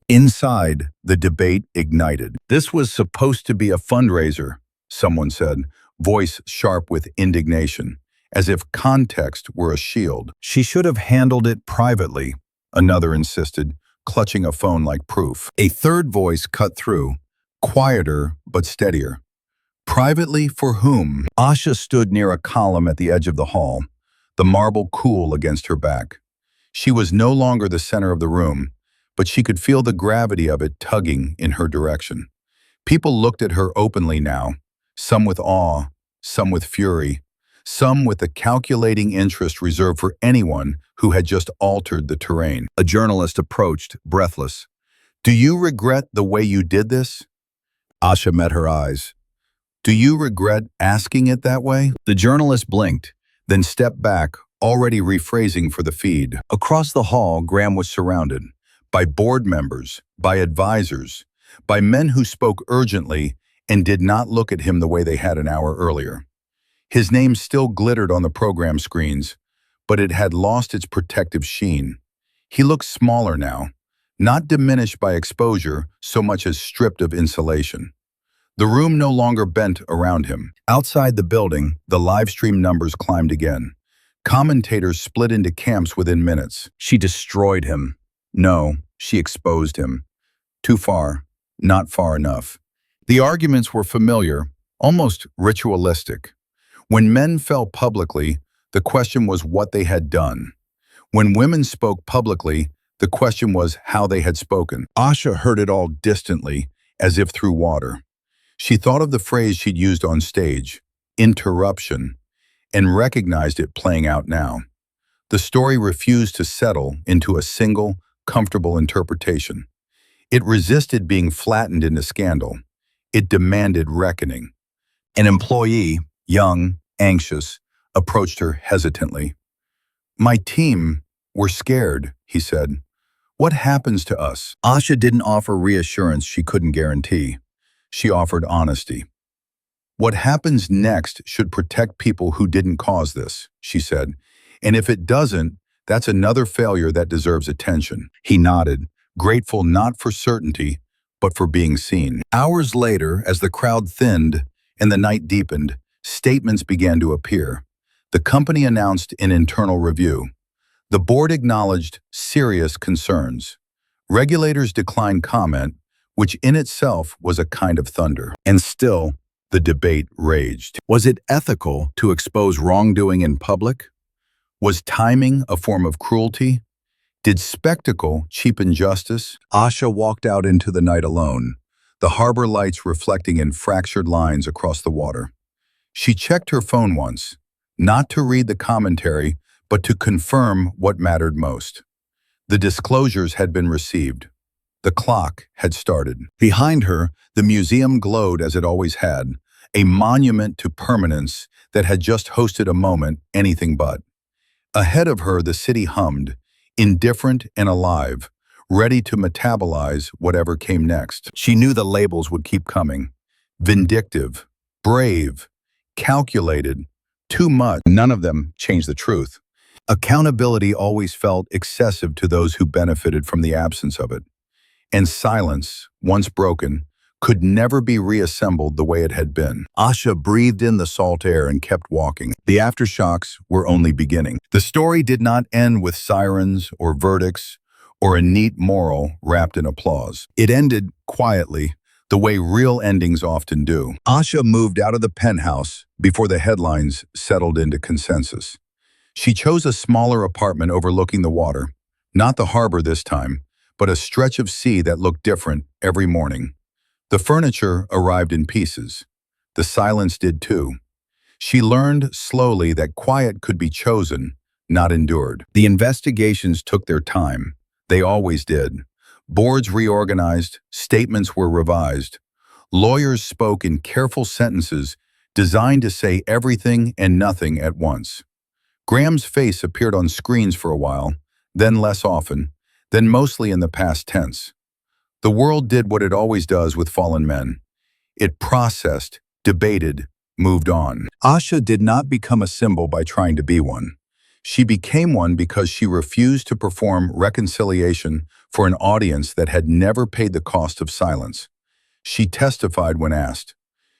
Inside, the debate ignited. This was supposed to be a fundraiser, someone said, voice sharp with indignation, as if context were a shield. She should have handled it privately, another insisted, clutching a phone like proof. A third voice cut through, quieter but steadier. Privately for whom? Asha stood near a column at the edge of the hall, the marble cool against her back. She was no longer the center of the room, but she could feel the gravity of it tugging in her direction. People looked at her openly now, some with awe, some with fury, some with the calculating interest reserved for anyone who had just altered the terrain. A journalist approached, breathless. "Do you regret the way you did this?" Asha met her eyes. "Do you regret asking it that way?" The journalist blinked, then stepped back, already rephrasing for the feed. Across the hall, Graham was surrounded by board members, by advisors, by men who spoke urgently and did not look at him the way they had an hour earlier. His name still glittered on the program screens, but it had lost its protective sheen. He looked smaller now, not diminished by exposure so much as stripped of insulation. The room no longer bent around him. Outside the building, the live stream numbers climbed again. Commentators split into camps within minutes. She destroyed him. No, she exposed him. Too far, not far enough. The arguments were familiar, almost ritualistic. When men fell publicly, the question was what they had done. When women spoke publicly, the question was how they had spoken. Asha heard it all distantly, as if through water. She thought of the phrase she'd used on stage, interruption, and recognized it playing out now. The story refused to settle into a single, comfortable interpretation. It resisted being flattened into scandal. It demanded reckoning. An employee, young, anxious, approached her hesitantly. "My team, we're scared," he said. "What happens to us?" Asha didn't offer reassurance she couldn't guarantee. She offered honesty. "What happens next should protect people who didn't cause this," she said. "And if it doesn't, that's another failure that deserves attention." He nodded, grateful not for certainty, but for being seen. Hours later, as the crowd thinned and the night deepened, statements began to appear. The company announced an internal review. The board acknowledged serious concerns. Regulators declined comment, which in itself was a kind of thunder. And still, the debate raged. Was it ethical to expose wrongdoing in public? Was timing a form of cruelty? Did spectacle cheapen justice? Asha walked out into the night alone, the harbor lights reflecting in fractured lines across the water. She checked her phone once, not to read the commentary, but to confirm what mattered most. The disclosures had been received. The clock had started. Behind her, the museum glowed as it always had, a monument to permanence that had just hosted a moment anything but. Ahead of her, the city hummed, indifferent and alive, ready to metabolize whatever came next. She knew the labels would keep coming. Vindictive, brave, calculated, too much. None of them changed the truth. Accountability always felt excessive to those who benefited from the absence of it. And silence, once broken, could never be reassembled the way it had been. Asha breathed in the salt air and kept walking. The aftershocks were only beginning. The story did not end with sirens or verdicts or a neat moral wrapped in applause. It ended quietly, the way real endings often do. Asha moved out of the penthouse before the headlines settled into consensus. She chose a smaller apartment overlooking the water, not the harbor this time, but a stretch of sea that looked different every morning. The furniture arrived in pieces. The silence did too. She learned slowly that quiet could be chosen, not endured. The investigations took their time. They always did. Boards reorganized, statements were revised. Lawyers spoke in careful sentences designed to say everything and nothing at once. Graham's face appeared on screens for a while, then less often, then mostly in the past tense. The world did what it always does with fallen men. It processed, debated, moved on. Asha did not become a symbol by trying to be one. She became one because she refused to perform reconciliation for an audience that had never paid the cost of silence. She testified when asked.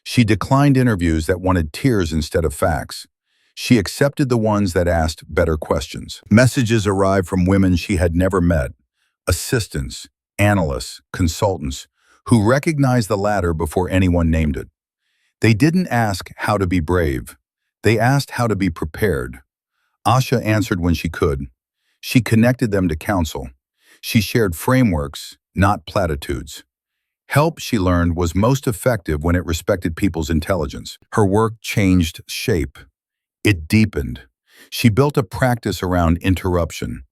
She declined interviews that wanted tears instead of facts. She accepted the ones that asked better questions. Messages arrived from women she had never met, assistants, analysts, consultants, who recognized the latter before anyone named it. They didn't ask how to be brave. They asked how to be prepared. Asha answered when she could. She connected them to counsel. She shared frameworks, not platitudes. Help, she learned, was most effective when it respected people's intelligence. Her work changed shape. It deepened. She built a practice around interruption,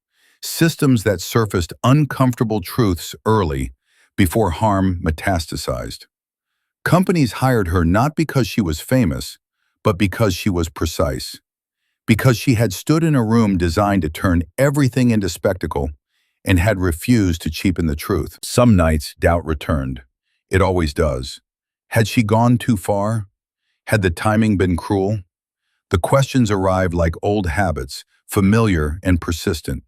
systems that surfaced uncomfortable truths early before harm metastasized. Companies hired her not because she was famous, but because she was precise. Because she had stood in a room designed to turn everything into spectacle and had refused to cheapen the truth. Some nights, doubt returned. It always does. Had she gone too far? Had the timing been cruel? The questions arrived like old habits, familiar and persistent.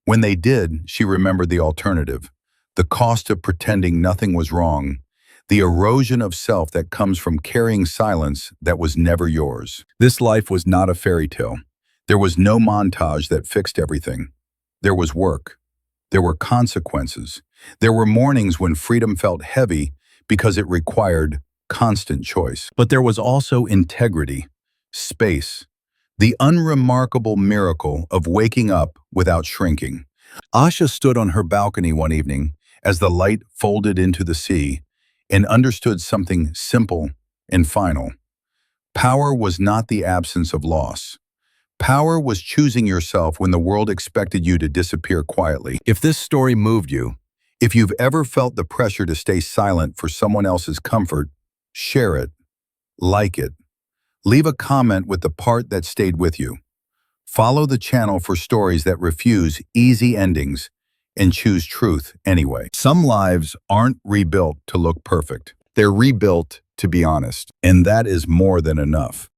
When they did, she remembered the alternative, the cost of pretending nothing was wrong, the erosion of self that comes from carrying silence that was never yours. This life was not a fairy tale. There was no montage that fixed everything. There was work. There were consequences. There were mornings when freedom felt heavy because it required constant choice. But there was also integrity, space, the unremarkable miracle of waking up without shrinking. Asha stood on her balcony one evening as the light folded into the sea and understood something simple and final. Power was not the absence of loss. Power was choosing yourself when the world expected you to disappear quietly. If this story moved you, if you've ever felt the pressure to stay silent for someone else's comfort, share it, like it. Leave a comment with the part that stayed with you. Follow the channel for stories that refuse easy endings and choose truth anyway. Some lives aren't rebuilt to look perfect. They're rebuilt to be honest, and that is more than enough.